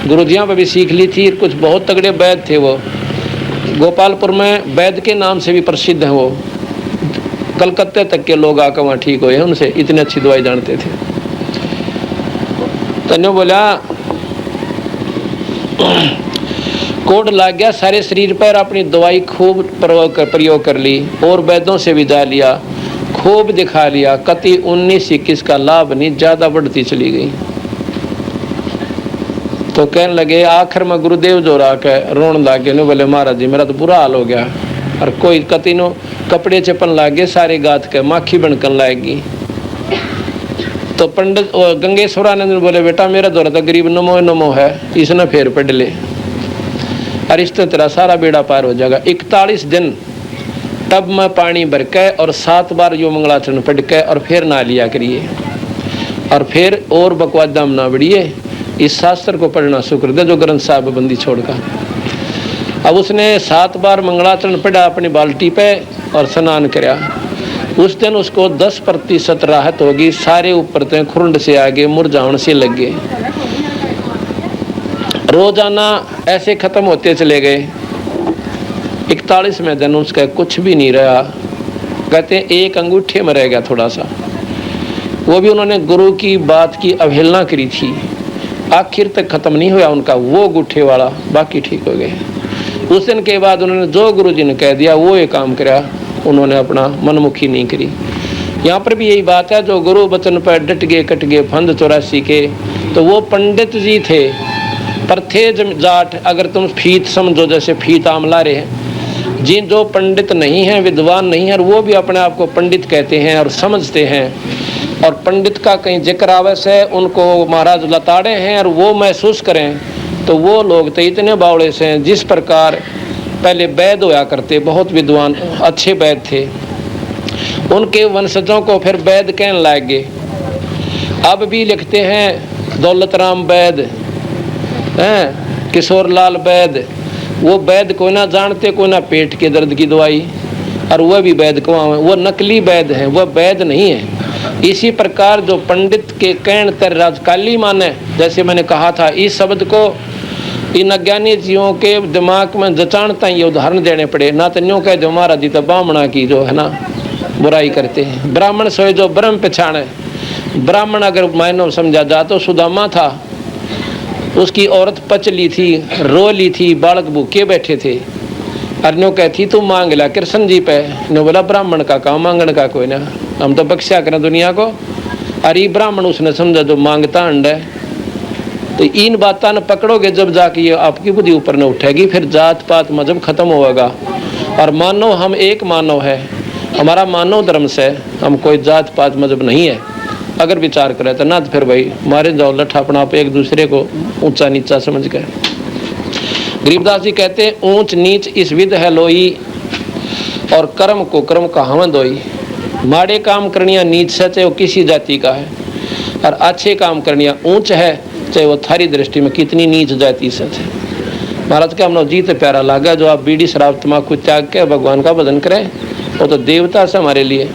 [SPEAKER 1] गुरुजियाँ पर भी सीख ली थी। कुछ बहुत तगड़े वैद्य थे वो, गोपालपुर में वैद्य के नाम से भी प्रसिद्ध हैं वो, कलकत्ते तक के लोग आकर वहाँ ठीक हुए हैं उनसे, इतनी अच्छी दवाई जानते थे। तन्यो बोला कोड लग गया सारे शरीर पर, अपनी दवाई खूब प्रयोग कर ली और वैद्यों से भी जा लिया, खूब दिखा लिया, कति 19-21 का लाभ नहीं, ज़्यादा बढ़ती चली गई। तो कहने लगे, आखिर में गुरुदेव जो राके रोन लागे ने, बोले महाराज जी मेरा तो बुरा हाल हो गया, और कोई कति नो कपड़े चपन लागे सारे गात के, माखी बनकन लाएगी। तो पंडित गंगेश्वरानंद बोले, बेटा मेरा दौरा तो गरीब नमो नमो है, इसने फेर पढ़ ले, और इससे तेरा सारा बेड़ा पार हो जाएगा। 41 दिन टब में पानी भर के और 7 बार यो मंगलाचरण पढ़ के और फिर नहा लिया करिए, और फिर और बकवास दाम ना बढ़िए, इस शास्त्र को पढ़ना शुक्र दे जो ग्रंथ साहब बंदी छोड़कर। अब उसने 7 बार मंगलाचरण पढ़ा अपनी बाल्टी पे और स्नान कराया। उस दिन उसको 10% राहत होगी, सारे ऊपर ते खुरंड से आगे मुरझाउन से लग गए। रोजाना ऐसे खत्म होते चले गए। 41वें दिन उसका कुछ भी नहीं रहा, कहते हैं एक अंगूठे में रह गया थोड़ा सा, वो भी उन्होंने गुरु की बात की अवहेलना करी थी, आखिर तक खत्म नहीं हुआ उनका वो अंगूठे वाला, बाकी ठीक हो गए। उस दिन के बाद उन्होंने जो गुरु जी ने कह दिया वो ये काम कराया, उन्होंने अपना मनमुखी नहीं करी। यहाँ पर भी यही बात है, जो गुरु वचन पर डट गए कट गए फंद 84 के, तो वो पंडित जी थे पर थे जाट। अगर तुम फीत समझो, जैसे फीत आमला रहे हैं, जिन जो पंडित नहीं हैं, विद्वान नहीं है, और वो भी अपने आप को पंडित कहते हैं और समझते हैं, और पंडित का कहीं जिक्र आवश्य है उनको महाराज लताड़े हैं और वो महसूस करें, तो वो लोग तो इतने बावड़े से हैं। जिस प्रकार पहले वैद्य होया करते, बहुत विद्वान अच्छे वैद्य थे, उनके वंशजों को फिर वैद्य कहने लग गए। अब भी लिखते हैं दौलत राम वैद्य हैं, किशोर लाल वैद्य, वो वैद्य कोई ना जानते, कोई ना पेट के दर्द की दवाई, और वह भी वैद्य को वो नकली वैद्य हैं, वह वैद्य नहीं है। इसी प्रकार जो पंडित के कहन तर राजकाली माने, जैसे मैंने कहा था, इस शब्द को इन अज्ञानी जीवों के दिमाग में जचाणता ये उदाहरण देने पड़े। ना तो न्यों कह दो महाराज जी तो ब्राह्मणा की जो है ना बुराई करते हैं, ब्राह्मण सोए जो ब्रह्म पहचाने। ब्राह्मण अगर मायनों समझा जा तो सुदामा था, उसकी औरत पच ली थी, रो ली थी, बालक भूखे बैठे थे, अरन्यो कहती तू मांग ला कृष्ण जी पे, ने बोला ब्राह्मण का काम मांगण का कोई ना, हम तो बख्शा करें दुनिया को। अरे ब्राह्मण उसने समझा जो मांगता अंड है। तो इन बातों ने पकड़ोगे जब जाके ये आपकी बुद्धि ऊपर न उठेगी, फिर जात पात मजहब खत्म होगा, और मानव हम एक मानव है, हमारा मानव धर्म से, हम कोई जात पात मजहब नहीं है। अगर विचार करें तो ना, तो फिर भाई मारे जाओ लठ अपना आप एक दूसरे को ऊंचा नीचा समझ गए। गरीबदास जी कहते हैं ऊंच नीच इस विध है लोई, और कर्म को कर्म का हवन दोई। माड़े काम करनिया नीच से, चाहे वो किसी जाति का है, और अच्छे काम करनिया ऊंच है, चाहे वो थारी दृष्टि में कितनी नीच जाति से थे। महाराज का हमने जीत प्यारा लगा, जो आप बीड़ी शराब तम्बाकू त्याग के भगवान का भजन करें, वो तो देवता से हमारे लिए।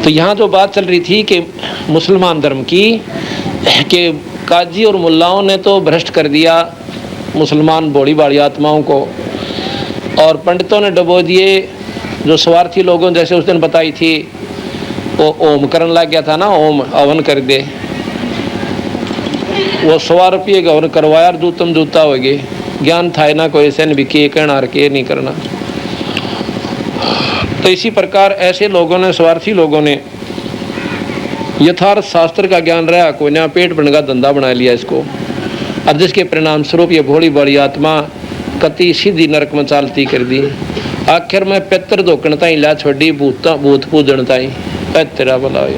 [SPEAKER 1] तो यहाँ जो बात चल रही थी कि मुसलमान धर्म की, कि काजी और मुल्लाओं ने तो भ्रष्ट कर दिया मुसलमान भोली भाली आत्माओं को, और पंडितों ने डबो दिए जो स्वार्थी लोगों, जैसे उस दिन बताई थी वो ओम करने लग गया था ना, ओम हवन कर दे, वो 100 रुपये का हवन करवाया और जूतम जूता हो गए। ज्ञान था ना कोई ऐसे भी के कहना के नहीं करना। तो इसी प्रकार ऐसे लोगों ने, स्वार्थी लोगों ने यथार्थ शास्त्र का ज्ञान रहा कोई ना, पेट भरने का धंधा बना लिया इसको, और जिसके परिणाम स्वरूप ये भोली बड़ी आत्मा कति सीधी नरक में चालती कर दी। आखिर में पितर धोकन ताई ला छोड़ी, भूत पूजन ताई तेरा भला हो।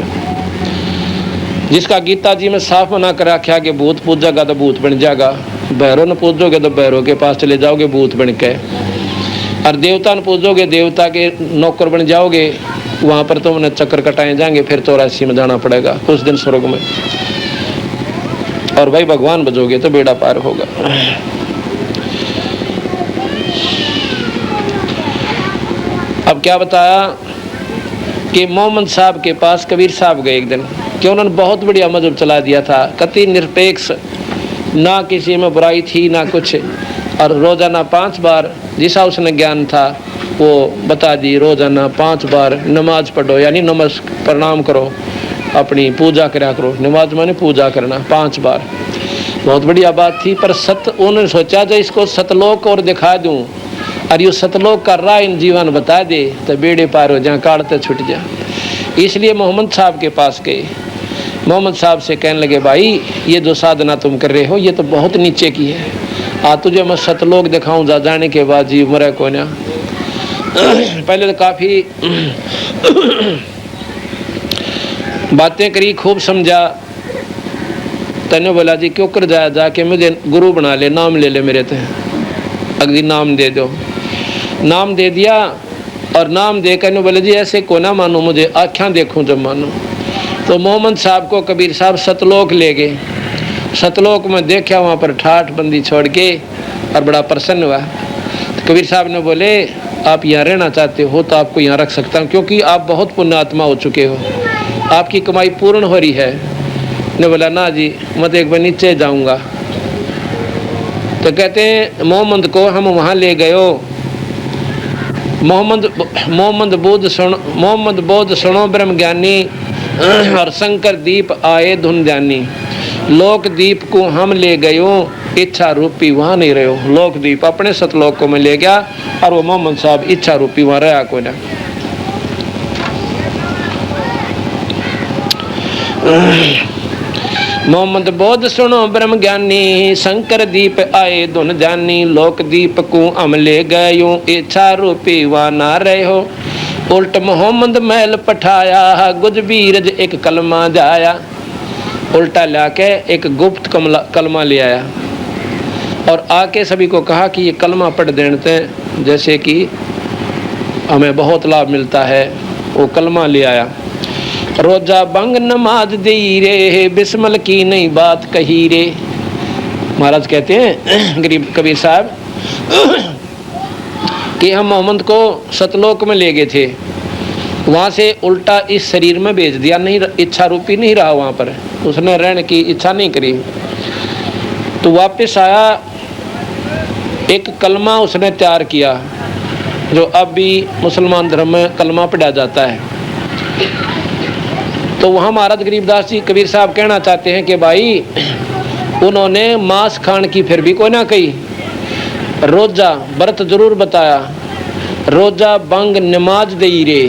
[SPEAKER 1] जिसका गीता जी में साफ मना कर रखा कि भूत पूजेगा तो भूत बन जाएगा, भैरव ने पूजोगे तो भैरव के पास चले जाओगे भूत बन के, और देवता ने पूजोगे देवता के नौकर बन जाओगे, वहाँ पर तो उन्हें चक्कर कटाए जाएंगे, फिर 84 में जाना पड़ेगा कुछ दिन स्वर्ग में, और भाई भगवान बजोगे तो बेड़ा पार होगा। अब क्या बताया कि मोहम्मद साहब के पास कबीर साहब गए एक दिन, कि उन्होंने बहुत बढ़िया मजहब चला दिया था, कति निरपेक्ष, ना किसी में बुराई थी ना कुछ, और रोज़ाना 5 बार जिसा उसने ज्ञान था वो बता दी, रोज़ाना 5 बार नमाज पढ़ो, यानी नमस्कार प्रणाम करो, अपनी पूजा करा करो, नमाज माने पूजा करना 5 बार, बहुत बढ़िया बात थी। पर उन्होंने सोचा जो इसको सतलोक और दिखा दूं और ये सतलोक का राह इन जीवन बता दे तो बेड़े पार हो जाए, काटते छुट जा। इसलिए मोहम्मद साहब के पास गए, मोहम्मद साहब से कहने लगे भाई ये जो साधना तुम कर रहे हो ये तो बहुत नीचे की है, तुझे मैं सतलोक दिखाऊं, जा जाने के बाद जी मरे को ना। पहले तो काफ़ी बातें करी, खूब समझा, तने बोला जी क्यों कर जाया, जाके मुझे गुरु बना ले, नाम ले ले मेरे थे, अगली नाम दे दो, नाम दे दिया। और नाम देकर ने बोले जी ऐसे को ना मानो, मुझे आँखें देखूं जब मानो। तो मोहम्मद साहब को कबीर साहब सतलोक ले गए, सतलोक में देखा, वहाँ पर ठाठ बंदी छोड़ के और बड़ा प्रसन्न हुआ। तो कबीर साहब ने बोले आप यहाँ रहना चाहते हो तो आपको यहाँ रख सकता हूँ, क्योंकि आप बहुत पुण्यात्मा हो चुके हो, आपकी कमाई पूर्ण हो रही है। ने बोला ना जी मैं तो एक बार नीचे जाऊँगा। तो कहते हैं मोहम्मद को हम वहाँ ले गए, मोहम्मद बोध सुनो ब्रह्म ज्ञानी, और शंकर दीप आए धुन ध्यानी, लोक दीप को हम ले गयो, इच्छा रूपी वहाँ नहीं रहो। लोक दीप अपने सतलोक को मैं ले गया और वो मोहम्मद साहब इच्छा रूपी वहाँ रहा को ना। मोहम्मद बोध सुनो ब्रह्म ज्ञानी, शंकर दीप आए धुन जानी, लोक दीप को हम ले गयो, इच्छा रूपी वहाँ ना रहो। उल्ट मोहम्मद महल पठाया, गुज बीरज एक कलमा जाया, उल्टा लाके एक गुप्त कलमा ले आया और आके सभी को कहा कि ये कलमा पढ़ देते जैसे कि हमें बहुत लाभ मिलता है। वो कलमा ले आया, रोजा बंग नमाज दई रे, बिस्मल की नहीं बात कही रे। महाराज कहते हैं गरीब कबीर साहब कि हम मोहम्मद को सतलोक में ले गए थे, वहाँ से उल्टा इस शरीर में भेज दिया, नहीं इच्छा रूपी नहीं रहा वहाँ पर, उसने रहने की इच्छा नहीं करी। तो वापस आया, एक कलमा उसने तैयार किया जो अब भी मुसलमान धर्म में कलमा पढ़ा जाता है। तो वहाँ महाराज गरीबदास जी कबीर साहब कहना चाहते हैं कि भाई उन्होंने मांस खाने की फिर भी कोई ना कही, रोजा व्रत जरूर बताया, रोजा बंग नमाज दई रे,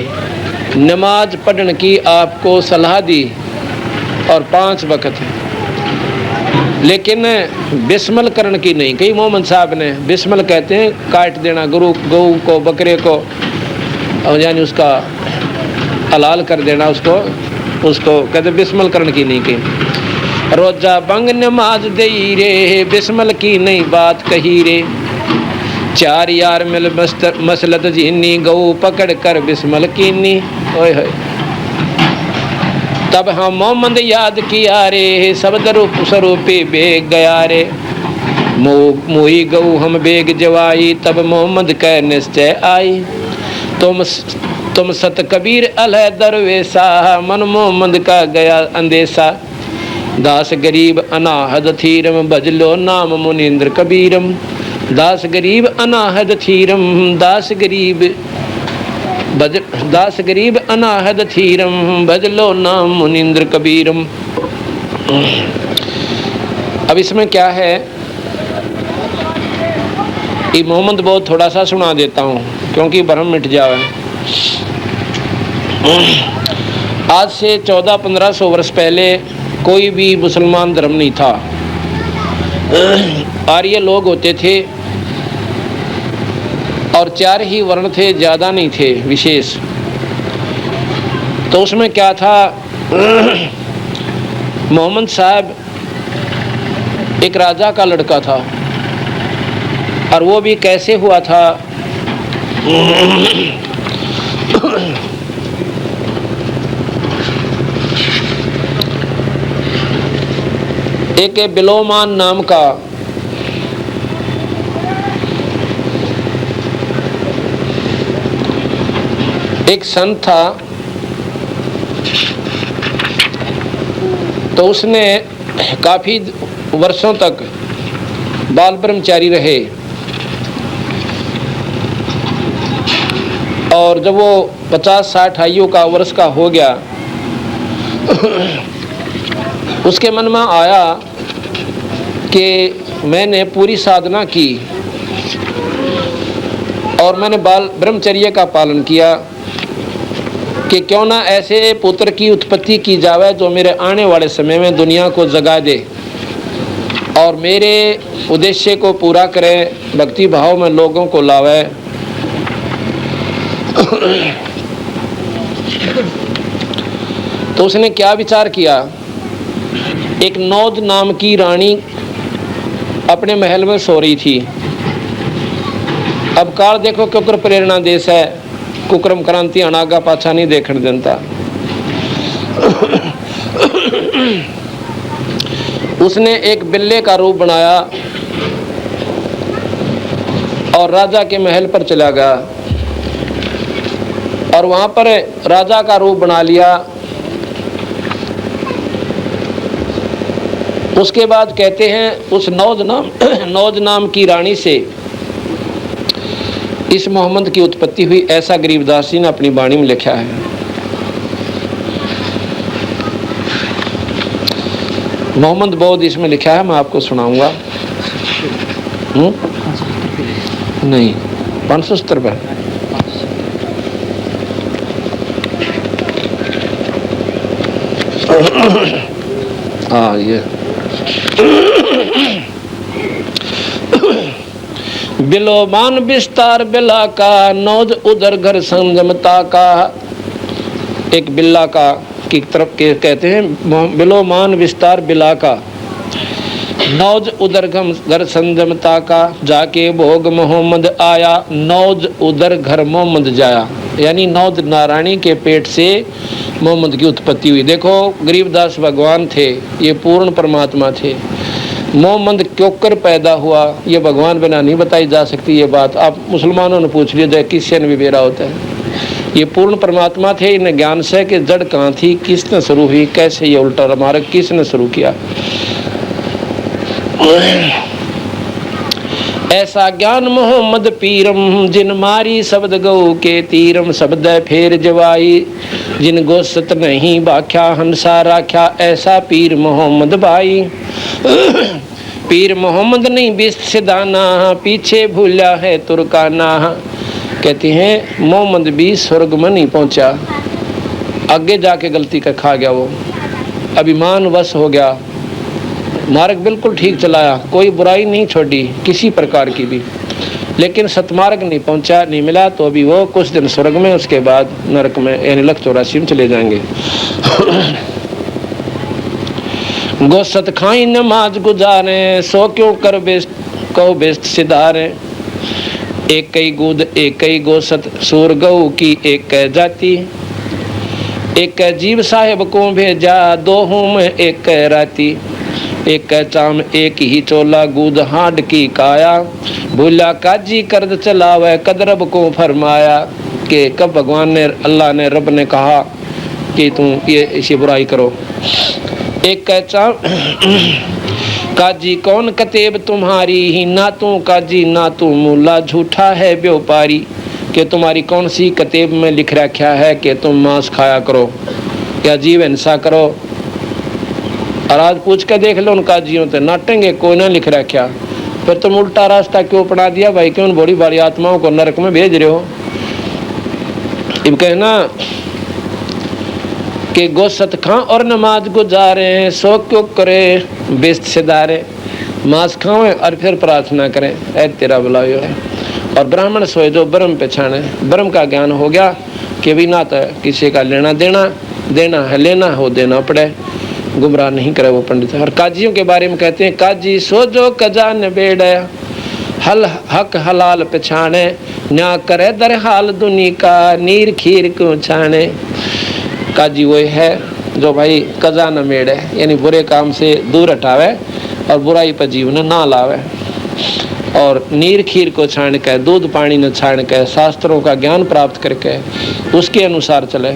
[SPEAKER 1] नमाज पढ़ने की आपको सलाह दी और 5 वक्त, लेकिन बिस्मल करने की नहीं कही मोहम्मद साहब ने। बिस्मल कहते हैं काट देना गौ को, बकरे को, यानी उसका हलाल कर देना, उसको कहते बिस्मल करने की नहीं कही। रोजा बंग नमाज दई रे, बिस्मल की नहीं बात कही रे, 4 यार मिल मसलत जीनी, गऊ पकड़ कर बिस्मल कीनी। ओए होए, तब हम मोहम्मद याद किया रे, शब्द रूप स्वरूपी बेग गया रे, मोही गऊ हम बेग जवाई, तब मोहम्मद कह निश्चय आई, तुम सत कबीर अलह दरवेशा, मन मोहम्मद का गया अंदेशा, दास गरीब अनाहद थीरम, भजलो नाम मुनींद्र कबीरम, दास गरीब अनाहद थीरम, दास गरीब अनाहद थीरम, भजलो नाम मुनींद्र कबीरम। अब इसमें क्या है, ये मोहम्मद बहुत थोड़ा सा सुना देता हूँ क्योंकि भ्रम मिट जाए। आज से 1400-1500 वर्ष पहले कोई भी मुसलमान धर्म नहीं था, आर्य लोग होते थे और 4 ही वर्ण थे, ज़्यादा नहीं थे विशेष। तो उसमें क्या था, मोहम्मद साहब एक राजा का लड़का था, और वो भी कैसे हुआ था, एक बिलोमान नाम का एक संत था, तो उसने काफ़ी वर्षों तक बाल ब्रह्मचारी रहे, और जब वो 50-60 आयु का वर्ष का हो गया, उसके मन में आया कि मैंने पूरी साधना की और मैंने बाल ब्रह्मचर्य का पालन किया, कि क्यों ना ऐसे पुत्र की उत्पत्ति की जावे जो मेरे आने वाले समय में दुनिया को जगा दे और मेरे उद्देश्य को पूरा करे, भक्ति भाव में लोगों को लावे। तो उसने क्या विचार किया, एक नौद नाम की रानी अपने महल में सो रही थी। अब काल देखो क्योंकर प्रेरणा देश है, कुक्रम क्रांति अनागा पाछा नहीं देखने देता। उसने एक बिल्ले का रूप बनाया और राजा के महल पर चला गया और वहां पर राजा का रूप बना लिया। उसके बाद कहते हैं उस नौज नाम की रानी से इस मोहम्मद की उत्पत्ति हुई, ऐसा गरीबदास जी ने अपनी वाणी में लिखा है। मोहम्मद बौद्ध इसमें लिखा है, मैं आपको सुनाऊंगा। नहीं, 570 पर। हाँ, ये बिलोमान विस्तार बिला का, नौज उधर घर संजमता का। एक बिल्ला का की तरफ के कहते हैं बिलोमान विस्तार बिला का, नौज उधर घर संजमता का, जाके भोग मोहम्मद आया, नौज उधर घर मोहम्मद जाया। यानी नौज नारायणी के पेट से मोहम्मद की उत्पत्ति हुई। देखो गरीबदास भगवान थे, ये पूर्ण परमात्मा थे। मोहम्मद क्योंकर पैदा हुआ ये भगवान बिना नहीं बताई जा सकती ये बात। आप मुसलमानों ने पूछ लिया जाए, किससे भी बेरा होता है। ये पूर्ण परमात्मा थे, इन्हें ज्ञान से कि जड़ कहाँ थी, किसने शुरू हुई, कैसे ये उल्टा मार्ग किसने शुरू किया। ऐसा ज्ञान मोहम्मद पीरम, जिन मारी शब्द गौ के तीरम, शब्द फेर जवाई, जिन गोसत नहीं बाख्या हंसा राख्या, ऐसा पीर मोहम्मद भाई। पीर मोहम्मद नहीं बिस्त सिदाना, पीछे भूला है तुर्काना। कहते हैं मोहम्मद भी स्वर्ग में नहीं पहुंचा, आगे जाके गलती का खा गया, वो अभिमान वश हो गया, मार्ग बिल्कुल ठीक चलाया, कोई बुराई नहीं छोड़ी किसी प्रकार की भी, लेकिन सतमार्ग नहीं पहुंचा, नहीं मिला। तो अभी वो कुछ दिन स्वर्ग में, उसके बाद नरक में यानी लख 84 में चले जाएंगे। गोसत खाई नमाज गुजारे, सो क्यों कर बेस्ट को बेस्ट सिधारे। एक कई गुद एक कई गोसत, सूर गऊ की एक जाति, एक जीव साहेब को भेजा, दो हूँ मैं एक राती। एक चाम एक ही चोला, गुद हाड की काया, भूला काजी कर्द चलावे, कदरब को फरमाया। कि कब भगवान ने, अल्लाह ने, रब ने कहा कि तुम ये इसी बुराई करो। एक चाम काजी कौन कतेब तुम्हारी, ही ना तू काजी ना तू मुल्ला, झूठा है व्यापारी। कि तुम्हारी कौन सी कतेब में लिख रखा है कि तुम मांस खाया करो या जीव हिंसा करो। और आज पूछ के देख लो उन काजियों से, नाटेंगे कोई ना लिख रखा, फिर तुम उल्टा रास्ता क्यों अपना दिया भाई, क्यों बड़ी बड़ी आत्माओं को नरक में भेज रहे हो। अब कहना कि गोसत खां और नमाज गुजारे, सो क्यों करे बेस्त सिधारे। मांस खाओ और फिर प्रार्थना करें, ऐ तेरा बुलायो है। और ब्राह्मण सोए जो ब्रह्म पहचाने, ब्रह्म का ज्ञान हो गया कि भी ना तो किसी का लेना देना, देना है लेना हो देना पड़े, गुमराह नहीं करे वो पंडित। और काजियों के बारे में कहते हैं, काजी सो जो कजान बेड़, हल हक हलाल पछाने, न्या करे दर हाल दुनी का, नीर खीर क्यों छाने। काजी वो है जो भाई कजा न मेड़े, यानी बुरे काम से दूर हटावे और बुराई पर जीवन ना लावे। और नीर खीर को छान के, दूध पानी न छान के, शास्त्रों का ज्ञान प्राप्त करके उसके अनुसार चले।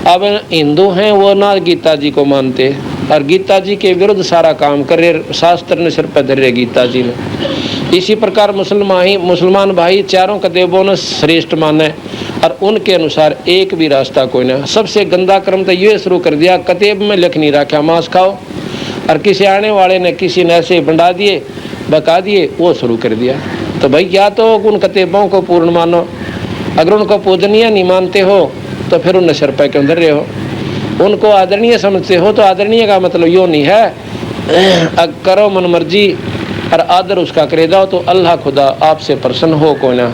[SPEAKER 1] अब हिंदू हैं वो ना गीता जी को मानते और गीता जी के विरुद्ध सारा काम करे, शास्त्र ने सिर पर धरे गीता जी ने। इसी प्रकार मुसलमान भाई चारों कतेबों ने श्रेष्ठ माने और उनके अनुसार एक भी रास्ता कोई ना। सबसे गंदा कर्म तो ये शुरू कर दिया, कतेब में लिख नहीं रखा मांस खाओ, और किसी आने वाले ने किसी ने ऐसे बंडा दिए बका दिए, वो शुरू कर दिया। तो भाई या तो उन कतेबों को पूर्ण मानो, अगर उनको पूजनीय नहीं मानते हो तो फिर उन सिर पर क्यों धर रहे हो। उनको आदरणीय समझते हो तो आदरणीय का मतलब यो नहीं है करो मन मर्जी और आदर उसका करे जाओ तो अल्लाह खुदा आपसे प्रसन्न हो को ना।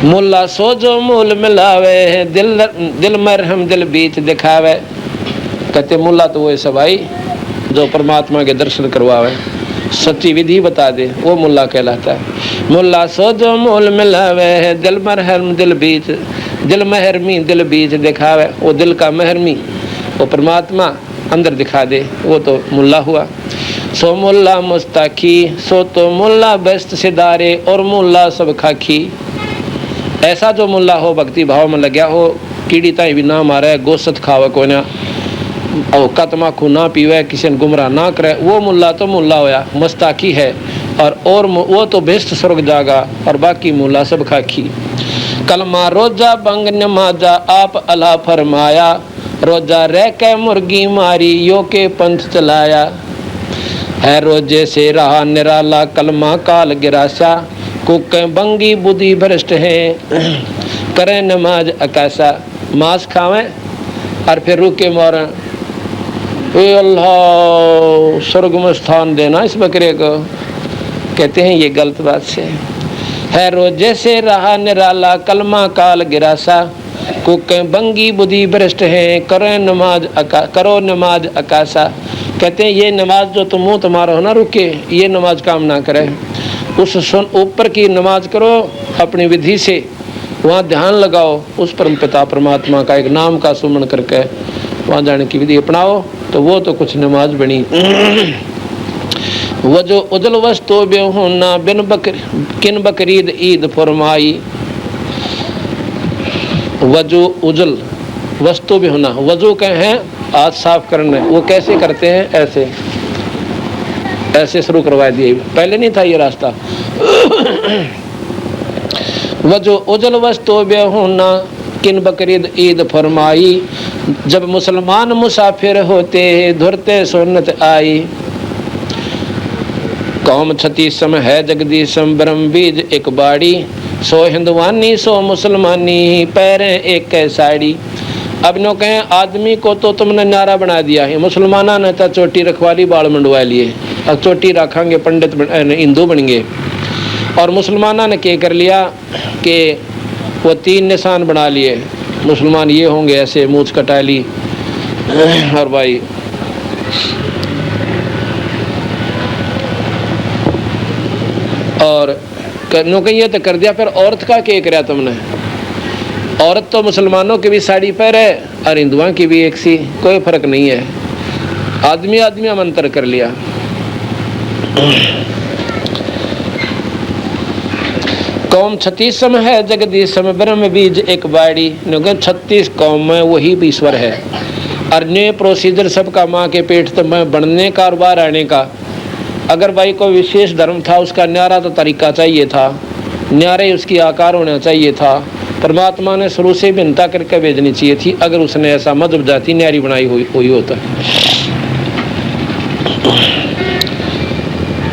[SPEAKER 1] मुल्ला सो जो मूल मिलावे, दिल मरहम दिल बीच दिखावे। कहते मुल्ला तो वो सब भाई जो परमात्मा के दर्शन करवावे, सच्ची विधि बता दे, वो मुल्ला कहलाता है। मुल्ला सो जो मूल मिलावे, दिल मरहम दिल बीच, दिल महरमी दिल बीच दिखावे। वो दिल का महरमी वो परमात्मा अंदर दिखा दे, वो तो मुल्ला हुआ। सो मुल्ला मुस्ताखी, सो तो मुल्ला बेस्त सिदारे और मुल्ला सब खाखी। ऐसा जो मुल्ला हो भक्ति भाव में लग्या हो, कीड़ी ताई भी ना मारे, गोश्त खावे को ना, और तमाकू ना पीवे, किसी ने गुमराह ना करे, वो मुल्ला तो मुल्ला होया, मुस्ताकी है। और वो तो बेस्ट स्वर्ग जागा और बाकी मुल्ला सब खाखी। कलमा रोजा बंग नमाजा आप अला फरमाया, रोजा रह के मुर्गी मारी यो के पंथ चलाया। है रोजे से रहा निराला कलमा काल गिरासा, कुके बंगी बुद्धि भ्रष्ट है करे नमाज अकासा। मांस खावें और फिर रुके मारें, ए अल्लाह स्वर्ग में स्थान देना इस बकरे को, कहते हैं ये गलत बात से। है रोजे से रहा निराला कलमा काल गिरासा, कुके बंगी बुद्धि भ्रष्ट है करो नमाज अकासा। कहते हैं ये नमाज जो तुम मुँह तुम्हारा हो ना रुके, ये नमाज काम ना करे। उस ऊपर की नमाज करो अपनी विधि से, वहाँ ध्यान लगाओ, उस परम पिता परमात्मा का एक नाम का सुमन करके वहाँ जाने की विधि अपनाओ, तो वो तो कुछ नमाज बनी। वो जो उजल वस्तु बेहोना किन बकरीद ईद फरमाई। वजू उजल वस्तु भी होना, वजू कहे हैं हाथ साफ करने, वो कैसे करते हैं, ऐसे ऐसे शुरू करवा दिए, पहले नहीं था ये रास्ता। वजू उजल वस्तु बेहोना किन बकरीद ईद फरमाई। जब मुसलमान मुसाफिर होते धुरते सुन्नत आई। कौम छत्तीसम है जगदीशम ब्रह्म बीज एक बाड़ी, सो हिंदुवानी सो मुसलमानी पैरें एक साड़ी। अब नो कहें आदमी को तो तुमने नारा बना दिया है, मुसलमाना ने तो चोटी रखवाली बाल मंडवा लिए, अब चोटी रखेंगे पंडित हिंदू बनेंगे। और मुसलमाना ने क्या कर लिया कि वो 3 निशान बना लिए, मुसलमान ये होंगे ऐसे मूछ कटा ली, और भाई और नो कहीं ये तो कर दिया। फिर औरत का क्या कराया तुमने, औरत तो मुसलमानों की भी साड़ी पहने और हिंदुओं की भी एक सी, कोई फर्क नहीं है। आदमी आदमी अंतर कर लिया। कौम 36 है जगदीशम ब्रह्म बीज एक बाड़ी। 36 कौम में वही भी ईश्वर है, और नए प्रोसीजर सबका माँ के पेट तो मैं बनने का और बाहर आने का। अगर भाई कोई विशेष धर्म था, उसका न्यारा तो तरीका चाहिए था, न्यारे उसकी आकार होना चाहिए था। परमात्मा ने शुरू से भिन्नता करके भेजनी चाहिए थी, अगर उसने ऐसा मजहब जाति न्यारी बनाई हुई होता।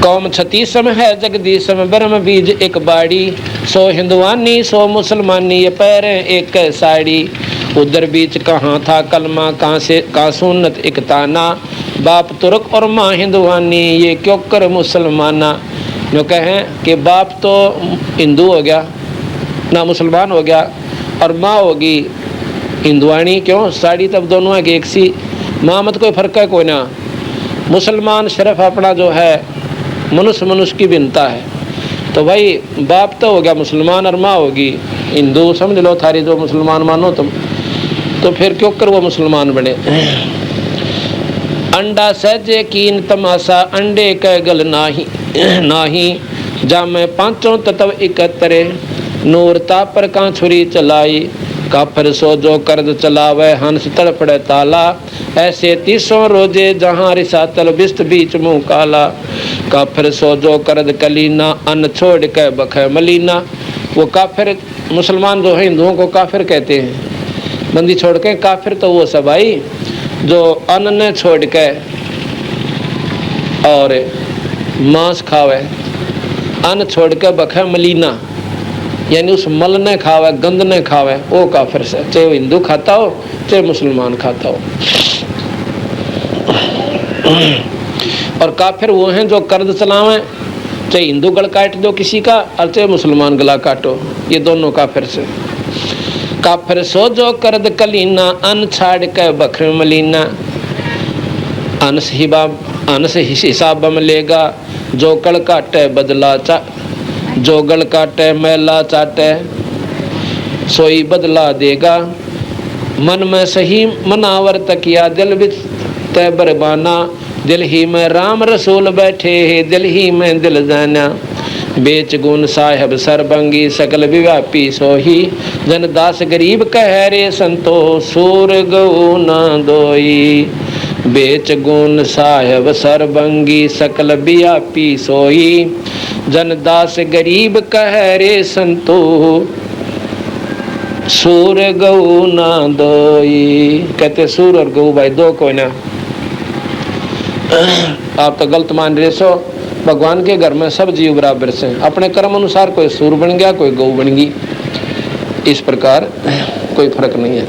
[SPEAKER 1] कौम 36 है जगदीशम ब्रह्म बीज एक बाड़ी, सो हिंदुवानी सो मुसलमानी ये पैरें एक साड़ी। उधर बीच कहाँ था कलमा कहाँ सुन्नत एक ताना, बाप तुर्क और माँ हिंदुवानी ये क्यों कर मुसलमाना। जो कहें कि बाप तो हिंदू हो गया ना मुसलमान हो गया, और माँ होगी हिंदुवानी, क्यों साड़ी तब दोनों की एक सी, माँ मत कोई फर्क है कोई ना। मुसलमान सिर्फ अपना जो है मनुष्य की भिन्नता है, तो भाई बाप तो हो गया मुसलमान और माँ होगी हिंदू, समझ लो थारी जो मुसलमान मानो तुम, तो फिर क्यों कर वो मुसलमान बने। अंडा सहजे कीन तमाशा अंडे कह गल नाही नाही जामे पांचों तत्व इकतरे नूर तापर का छुरी चलाई काफर सो जो कर्द चलावे हंस तड़पड़े ताला ऐसे 300 रोजे जहां रिसातल बिस्त बीच मुंह काला काफिर सो जो कर्द कलीना अन्न छोड़ के बखे मलीना। वो काफिर मुसलमान जो है हिंदुओं को काफिर कहते हैं, बंदी छोड़ के काफिर तो वो सब आई जो अन्न ने छोड़ के और मांस खावे, अन्न छोड़ के बखे मलीना यानी उस मल ने खावे गंद ने खावे, वो काफिर से, चाहे वो हिंदू खाता हो चाहे मुसलमान खाता हो। और काफिर वो हैं जो कर्ज चलावे, चाहे हिंदू गल काट दो किसी का और चाहे मुसलमान गला काटो, ये दोनों काफिर से। काफिर सो जो कर्द कलीना अन छाड़ के बखर मलीना अनस हिसाब मिलेगा जो कल काटे बदला जो गल काटे मैला चाटे सोई बदला देगा। मन में सही मनावर तकिया दिल बिच तय बरबाना दिल ही में राम रसूल बैठे है दिल ही में दिल जाना। बेच गुण साहेब सरबंगी सकल व्यापी सोही जन दास गरीब कह रे संतो सूर गऊ न दोई। बेच गुण साहेब सरबंगी सकल व्यापी सोही जन दास गरीब कह रे संतो सूर गऊ न दोई। कहते सूर और गऊ भाई दो कोई ना, आप तो गलत मान रहे सो। भगवान के घर में सब जीव बराबर से, अपने कर्म अनुसार कोई सूर बन गया कोई गऊ बन गई, इस प्रकार कोई फर्क नहीं है।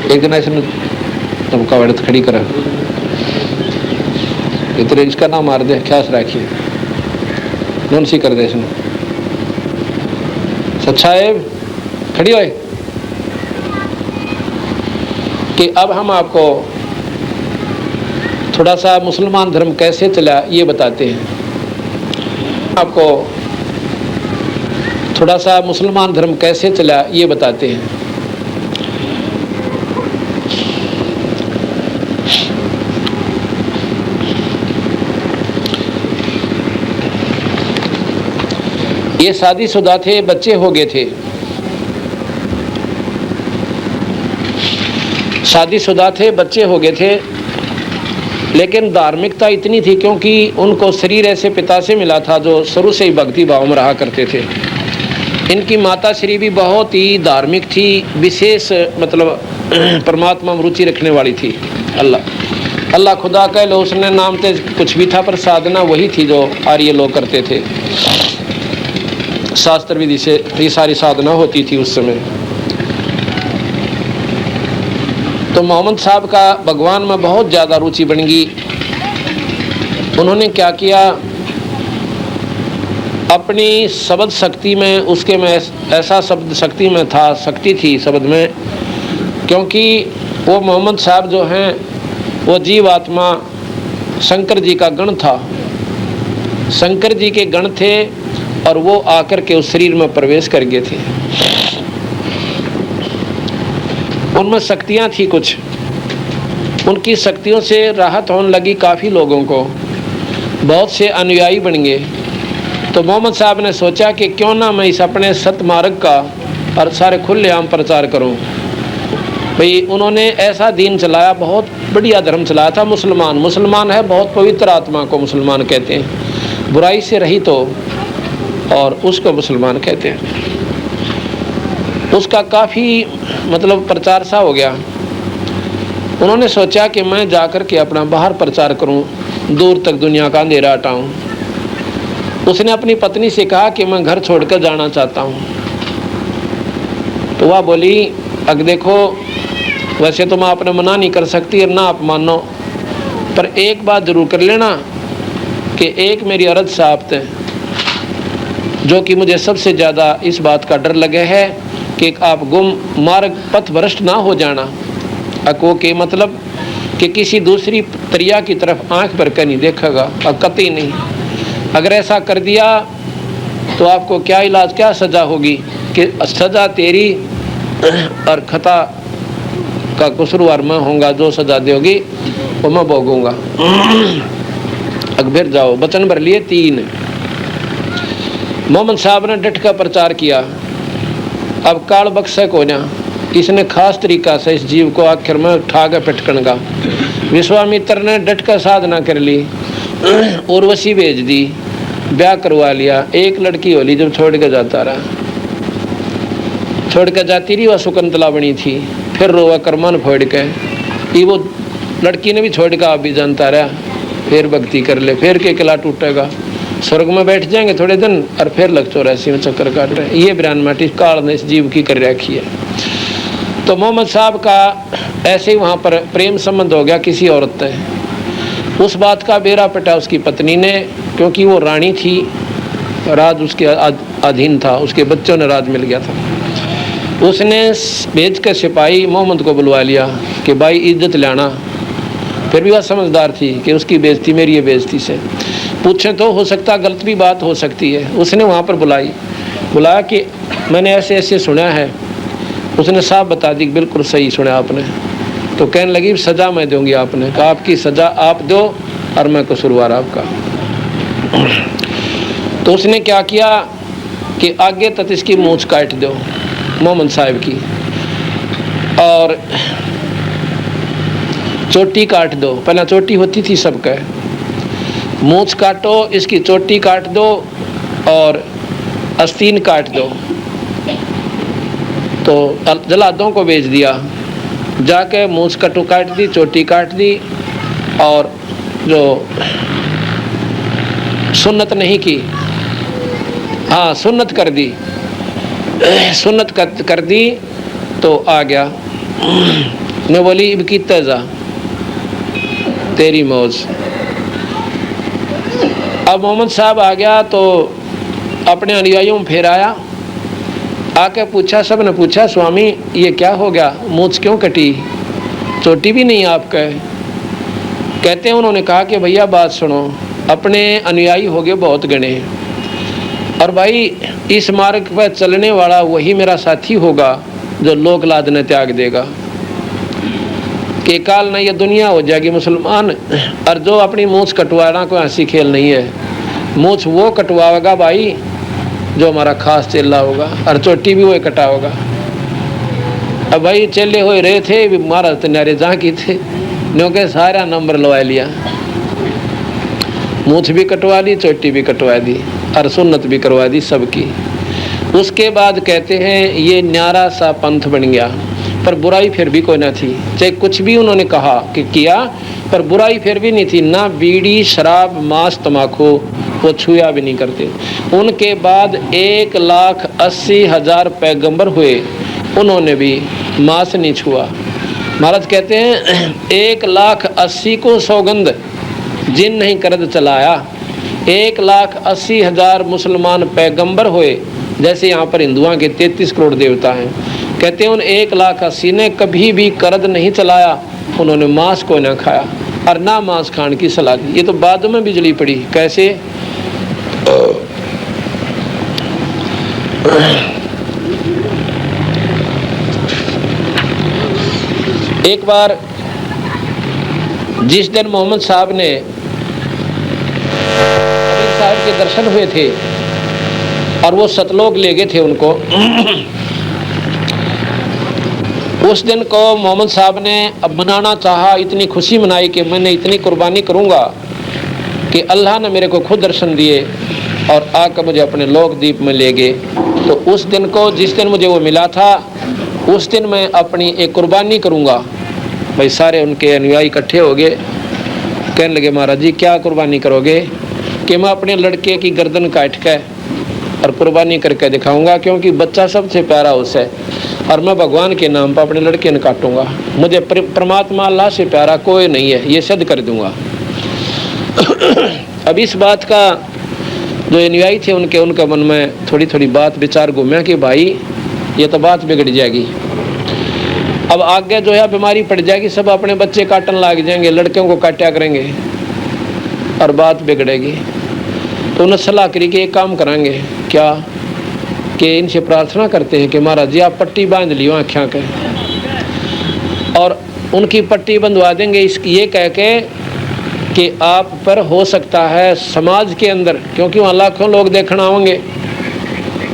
[SPEAKER 1] एक दिन ऐसे तुम कवाड़त खड़ी करा इतने इसका नाम मार दे ख्यास रखिए नोन सी कर दे इसने सच्चाई खड़ी हो कि अब हम आपको थोड़ा सा मुसलमान धर्म कैसे चला ये बताते हैं। आपको थोड़ा सा मुसलमान धर्म कैसे चला ये बताते हैं। ये शादीशुदा थे, बच्चे हो गए थे, शादीशुदा थे, बच्चे हो गए थे, लेकिन धार्मिकता इतनी थी क्योंकि उनको शरीर ऐसे पिता से मिला था जो शुरू से ही भक्ति भाव में रहा करते थे। इनकी माता श्री भी बहुत ही धार्मिक थी, विशेष मतलब परमात्मा में रुचि रखने वाली थी। अल्लाह खुदा कह लो, उसने नाम ते कुछ भी था पर साधना वही थी जो आर्य लोग करते थे। शास्त्र विधि से ये सारी साधना होती थी उस समय। तो मोहम्मद साहब का भगवान में बहुत ज़्यादा रुचि बन गई। उन्होंने क्या किया, अपनी शब्द शक्ति में, उसके में ऐसा शब्द शक्ति में था, शक्ति थी शब्द में, क्योंकि वो मोहम्मद साहब जो हैं वो जीव आत्मा शंकर जी का गण था, शंकर जी के गण थे और वो आकर के उस शरीर में प्रवेश कर गए थे। उनमें शक्तियाँ थी कुछ, उनकी शक्तियों से राहत होने लगी काफ़ी लोगों को, बहुत से अनुयायी बन गए। तो मोहम्मद साहब ने सोचा कि क्यों ना मैं इस अपने सतमार्ग का और सारे खुलेआम प्रचार करूं। भाई उन्होंने ऐसा दीन चलाया, बहुत बढ़िया धर्म चलाया था। मुसलमान है, बहुत पवित्र आत्मा को मुसलमान कहते हैं, बुराई से रहित हो और उसको मुसलमान कहते हैं। उसका काफ़ी मतलब प्रचार सा हो गया। उन्होंने सोचा कि मैं जाकर के अपना बाहर प्रचार करूं, दूर तक दुनिया का अंधेरा हटाऊं। उसने अपनी पत्नी से कहा कि मैं घर छोड़कर जाना चाहता हूं। तो वह बोली, अब देखो वैसे तो मैं आपने मना नहीं कर सकती और ना आप मानो, पर एक बात जरूर कर लेना कि एक मेरी अर्ज साफ्त है, जो कि मुझे सबसे ज़्यादा इस बात का डर लगे है कि आप गुम मार्ग पथ भ्रष्ट ना हो जाना। अको के मतलब कि किसी दूसरी तरिया की तरफ आंख भर कर नहीं देखेगा, और कतई नहीं। अगर ऐसा कर दिया तो आपको क्या इलाज, क्या सज़ा होगी कि सज़ा तेरी और खता का कसूरवार मैं होऊंगा, जो सजा दोगी वो मैं भोगूंगा। अकबर जाओ, वचन भर लिए 3। मोहम्मद साहब ने डट का प्रचार किया। अब काल बख्शे को ना, इसने खास तरीका से इस जीव को आखिर में उठा के पटकन का। विश्वामित्र ने डट का साधना कर ली, उर्वशी भेज दी, ब्याह करवा लिया। एक लड़की होली जब छोड़ के जाता रहा, छोड़ के जाती रही, वह शकुंतला बनी थी। फिर रोवा करमान फोड़ के, वो लड़की ने भी छोड़ के आप भी जानता रहा। फिर भक्ति कर ले, फिर के किला टूटेगा, स्वर्ग में बैठ जाएंगे थोड़े दिन और फिर लग 84 में चक्कर काट रहे। ये बयान माटी काल ने इस जीव की कर रखी है। तो मोहम्मद साहब का ऐसे ही वहाँ पर प्रेम संबंध हो गया किसी औरत से। उस बात का बेरा पटा उसकी पत्नी ने, क्योंकि वो रानी थी, राज उसके अधीन था, उसके बच्चों ने राज मिल गया था। उसने भेज कर सिपाही मोहम्मद को बुलवा लिया कि भाई इज्जत लाना। फिर भी वह समझदार थी कि उसकी बेइज्जती मेरी ये बेइज्जती से पूछें तो हो सकता गलत भी बात हो सकती है। उसने वहाँ पर बुलाया कि मैंने ऐसे ऐसे सुना है। उसने साफ बता दी, बिल्कुल सही सुना आपने। तो कहने लगी सज़ा मैं दूंगी। आपने कहा आपकी सज़ा आप दो और मैं कसूरवार आपका। तो उसने क्या किया कि आगे तक इसकी मूंछ काट दो मोहम्मद साहब की, और चोटी काट दो। पहला चोटी होती थी सबका, मूंछ काटो, इसकी चोटी काट दो और आस्तीन काट दो। तो जल्लादों को भेज दिया, जाके मूंछ कटो काट दी, चोटी काट दी, और जो सुन्नत नहीं की, हाँ सुन्नत कर दी, सुन्नत कर दी तो आ गया। ने बोली इब की तजा तेरी मौज। अब मोहम्मद साहब आ गया तो अपने अनुयायियों में फिर आया, आके पूछा, सब ने पूछा स्वामी ये क्या हो गया, मूंछ क्यों कटी, चोटी भी नहीं आपका। कहते हैं उन्होंने कहा कि भैया बात सुनो, अपने अनुयायी हो गए बहुत गणे, और भाई इस मार्ग पर चलने वाला वही मेरा साथी होगा जो लोक लाज न त्याग देगा। कि काल न ये दुनिया हो जाएगी मुसलमान, और जो अपनी मूंछ कटवाना कोई हंसी खेल नहीं है। मूंछ वो कटवाएगा भाई जो हमारा खास चेला होगा, और चोटी भी वही कटा होगा। अब भाई चेले हो रहे थे भी महाराज तनारे जहाँ की थे, क्योंकि सारा नंबर लवा लिया, मूंछ भी कटवा ली, चोटी भी कटवा दी, और सुन्नत भी करवा दी सबकी। उसके बाद कहते हैं ये न्यारा सा पंथ बन गया, पर बुराई फिर भी कोई ना थी। चाहे कुछ भी उन्होंने कहा कि किया, पर बुराई फिर भी नहीं थी। ना बीड़ी शराब मांस तम्बाकू वो छुआ भी नहीं करते। उनके बाद 1,80,000 पैगंबर हुए, उन्होंने भी मांस नहीं छुआ। महाराज कहते हैं 1,80,000 को सौगंध जिन नहीं करद चलाया। 1,80,000 मुसलमान पैगंबर हुए, जैसे यहाँ पर हिंदुओं के 33 करोड़ देवता हैं। कहते हैं उन 1,80,000 ने कभी भी करद नहीं चलाया, उन्होंने मांस को ना खाया और ना मांस खाने की सलाह दी। ये तो बाद में बिजली पड़ी। कैसे? एक बार जिस दिन मोहम्मद साहब ने साहब के दर्शन हुए थे और वो सतलोक ले गए थे उनको, उस दिन को मोहम्मद साहब ने अब मनाना चाहा, इतनी खुशी मनाई कि मैंने इतनी कुर्बानी करूंगा कि अल्लाह ने मेरे को खुद दर्शन दिए और आकर मुझे अपने लोक दीप में ले गए। तो उस दिन को, जिस दिन मुझे वो मिला था, उस दिन मैं अपनी एक कुर्बानी करूंगा। भाई सारे उनके अनुयायी इकट्ठे हो गए, कहने लगे महाराज जी क्या कुर्बानी करोगे? कि मैं अपने लड़के की गर्दन काट के और कुर्बानी करके दिखाऊंगा, क्योंकि बच्चा सबसे प्यारा उसे, और मैं भगवान के नाम पर अपने लड़के ने काटूंगा। मुझे परमात्मा अल्लाह से प्यारा कोई नहीं है, ये सिद्ध कर दूंगा। अब इस बात का जो अनुयायी थे उनके मन में थोड़ी थोड़ी बात विचार घूमे कि भाई ये तो बात बिगड़ जाएगी, अब आगे जो है बीमारी पड़ जाएगी, सब अपने बच्चे काटने लग जाएंगे, लड़कियों को काटा करेंगे और बात बिगड़ेगी। तो उन्हें सलाह करी कि एक काम करेंगे क्या, कि इनसे प्रार्थना करते हैं कि महाराज जी आप पट्टी बांध लियो आँखें के, और उनकी पट्टी बंधवा देंगे इसकी ये कह के कि आप पर हो सकता है समाज के अंदर, क्योंकि वहाँ लाखों लोग देखना आएंगे,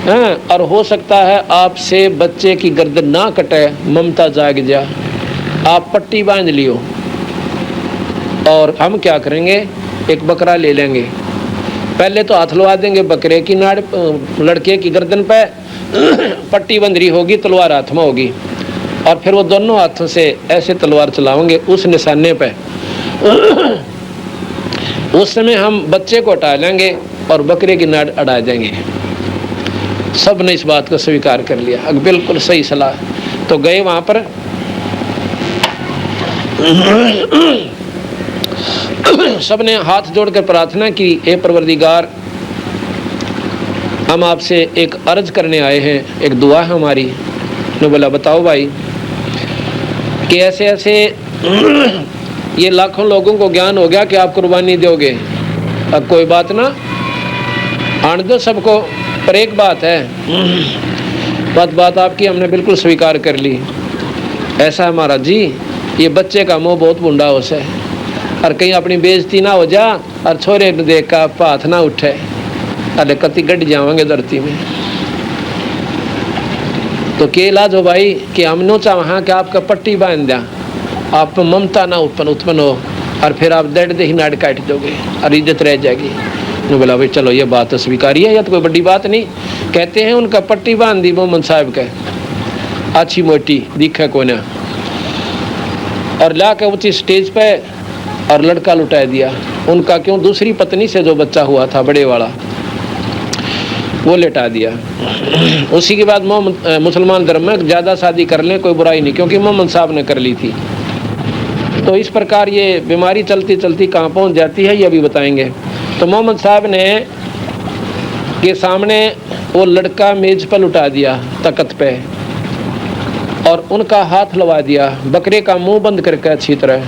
[SPEAKER 1] हाँ, और हो सकता है आपसे बच्चे की गर्दन ना कटे, ममता जाग जा, आप पट्टी बांध लियो। और हम क्या करेंगे, एक बकरा ले लेंगे, पहले तो हाथ लगा देंगे बकरे की नाड़ लड़के की गर्दन पे, पट्टी बंधरी होगी, तलवार हाथ में होगी, और फिर वो दोनों हाथों से ऐसे तलवार चलाएंगे उस निशाने पे। उस समय हम बच्चे को हटा लेंगे और बकरे की नाड़ अड़ा देंगे। सब ने इस बात को स्वीकार कर लिया, अब बिल्कुल सही सलाह। तो गए वहां पर, सब ने हाथ जोड़कर प्रार्थना की, हे परवरदिगार, हम आपसे एक अर्ज करने आए हैं, एक दुआ है हमारी। ने बोला बताओ भाई, कि ऐसे ऐसे ये लाखों लोगों को ज्ञान हो गया कि आप कुर्बानी दोगे, अब कोई बात ना, आने दो सबको, पर एक बात है, बात आपकी हमने बिल्कुल स्वीकार कर ली। ऐसा है महाराज जी, ये बच्चे का मुंह बहुत बुंडा हो से, और कहीं अपनी बेइज्जती ना हो जा, और छोरे को देख का हाथ ना उठे, अरे कति गड़ जावांगे धरती में। तो के इलाज हो भाई कि हम नो चाह कि आपका पट्टी बांध दिया, आप ममता ना उत्पन्न हो, और फिर आप दर्द ही नाड़ काट दोगे और इज्जत रह जाएगी। ने बोला भाई चलो ये बात तो स्वीकारिए, यह तो कोई बड़ी बात नहीं। कहते हैं उनका पट्टी बांध दी मोहम्मद साहब का, अच्छी मोटी दिखा कोना, और ला के ऊँची स्टेज पे और लड़का लुटा दिया उनका, क्यों दूसरी पत्नी से जो बच्चा हुआ था बड़े वाला, वो लेटा दिया। उसी के बाद मुसलमान धर्म में ज़्यादा शादी कर लें कोई बुराई नहीं, क्योंकि मोहम्मद साहब ने कर ली थी। तो इस प्रकार ये बीमारी चलती चलती कहाँ पहुँच जाती है ये अभी बताएंगे। तो मोहम्मद साहब ने के सामने वो लड़का मेज पर लुटा दिया तख्त पे, और उनका हाथ लगा दिया, बकरे का मुंह बंद करके अच्छी तरह,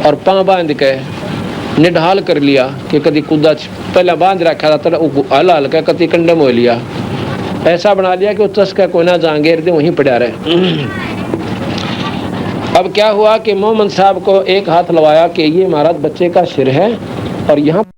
[SPEAKER 1] और पाँव बांध के निढाल कर लिया कि कभी कूदा, पहले बांध रखा था हल हल का कति कंडम हो लिया, ऐसा बना लिया कि वो चस्का कोना जांगेर दे वहीं पड़ा रहे। अब क्या हुआ कि मोहम्मद साहब को एक हाथ लगाया कि ये महाराज बच्चे का सिर है, और यहाँ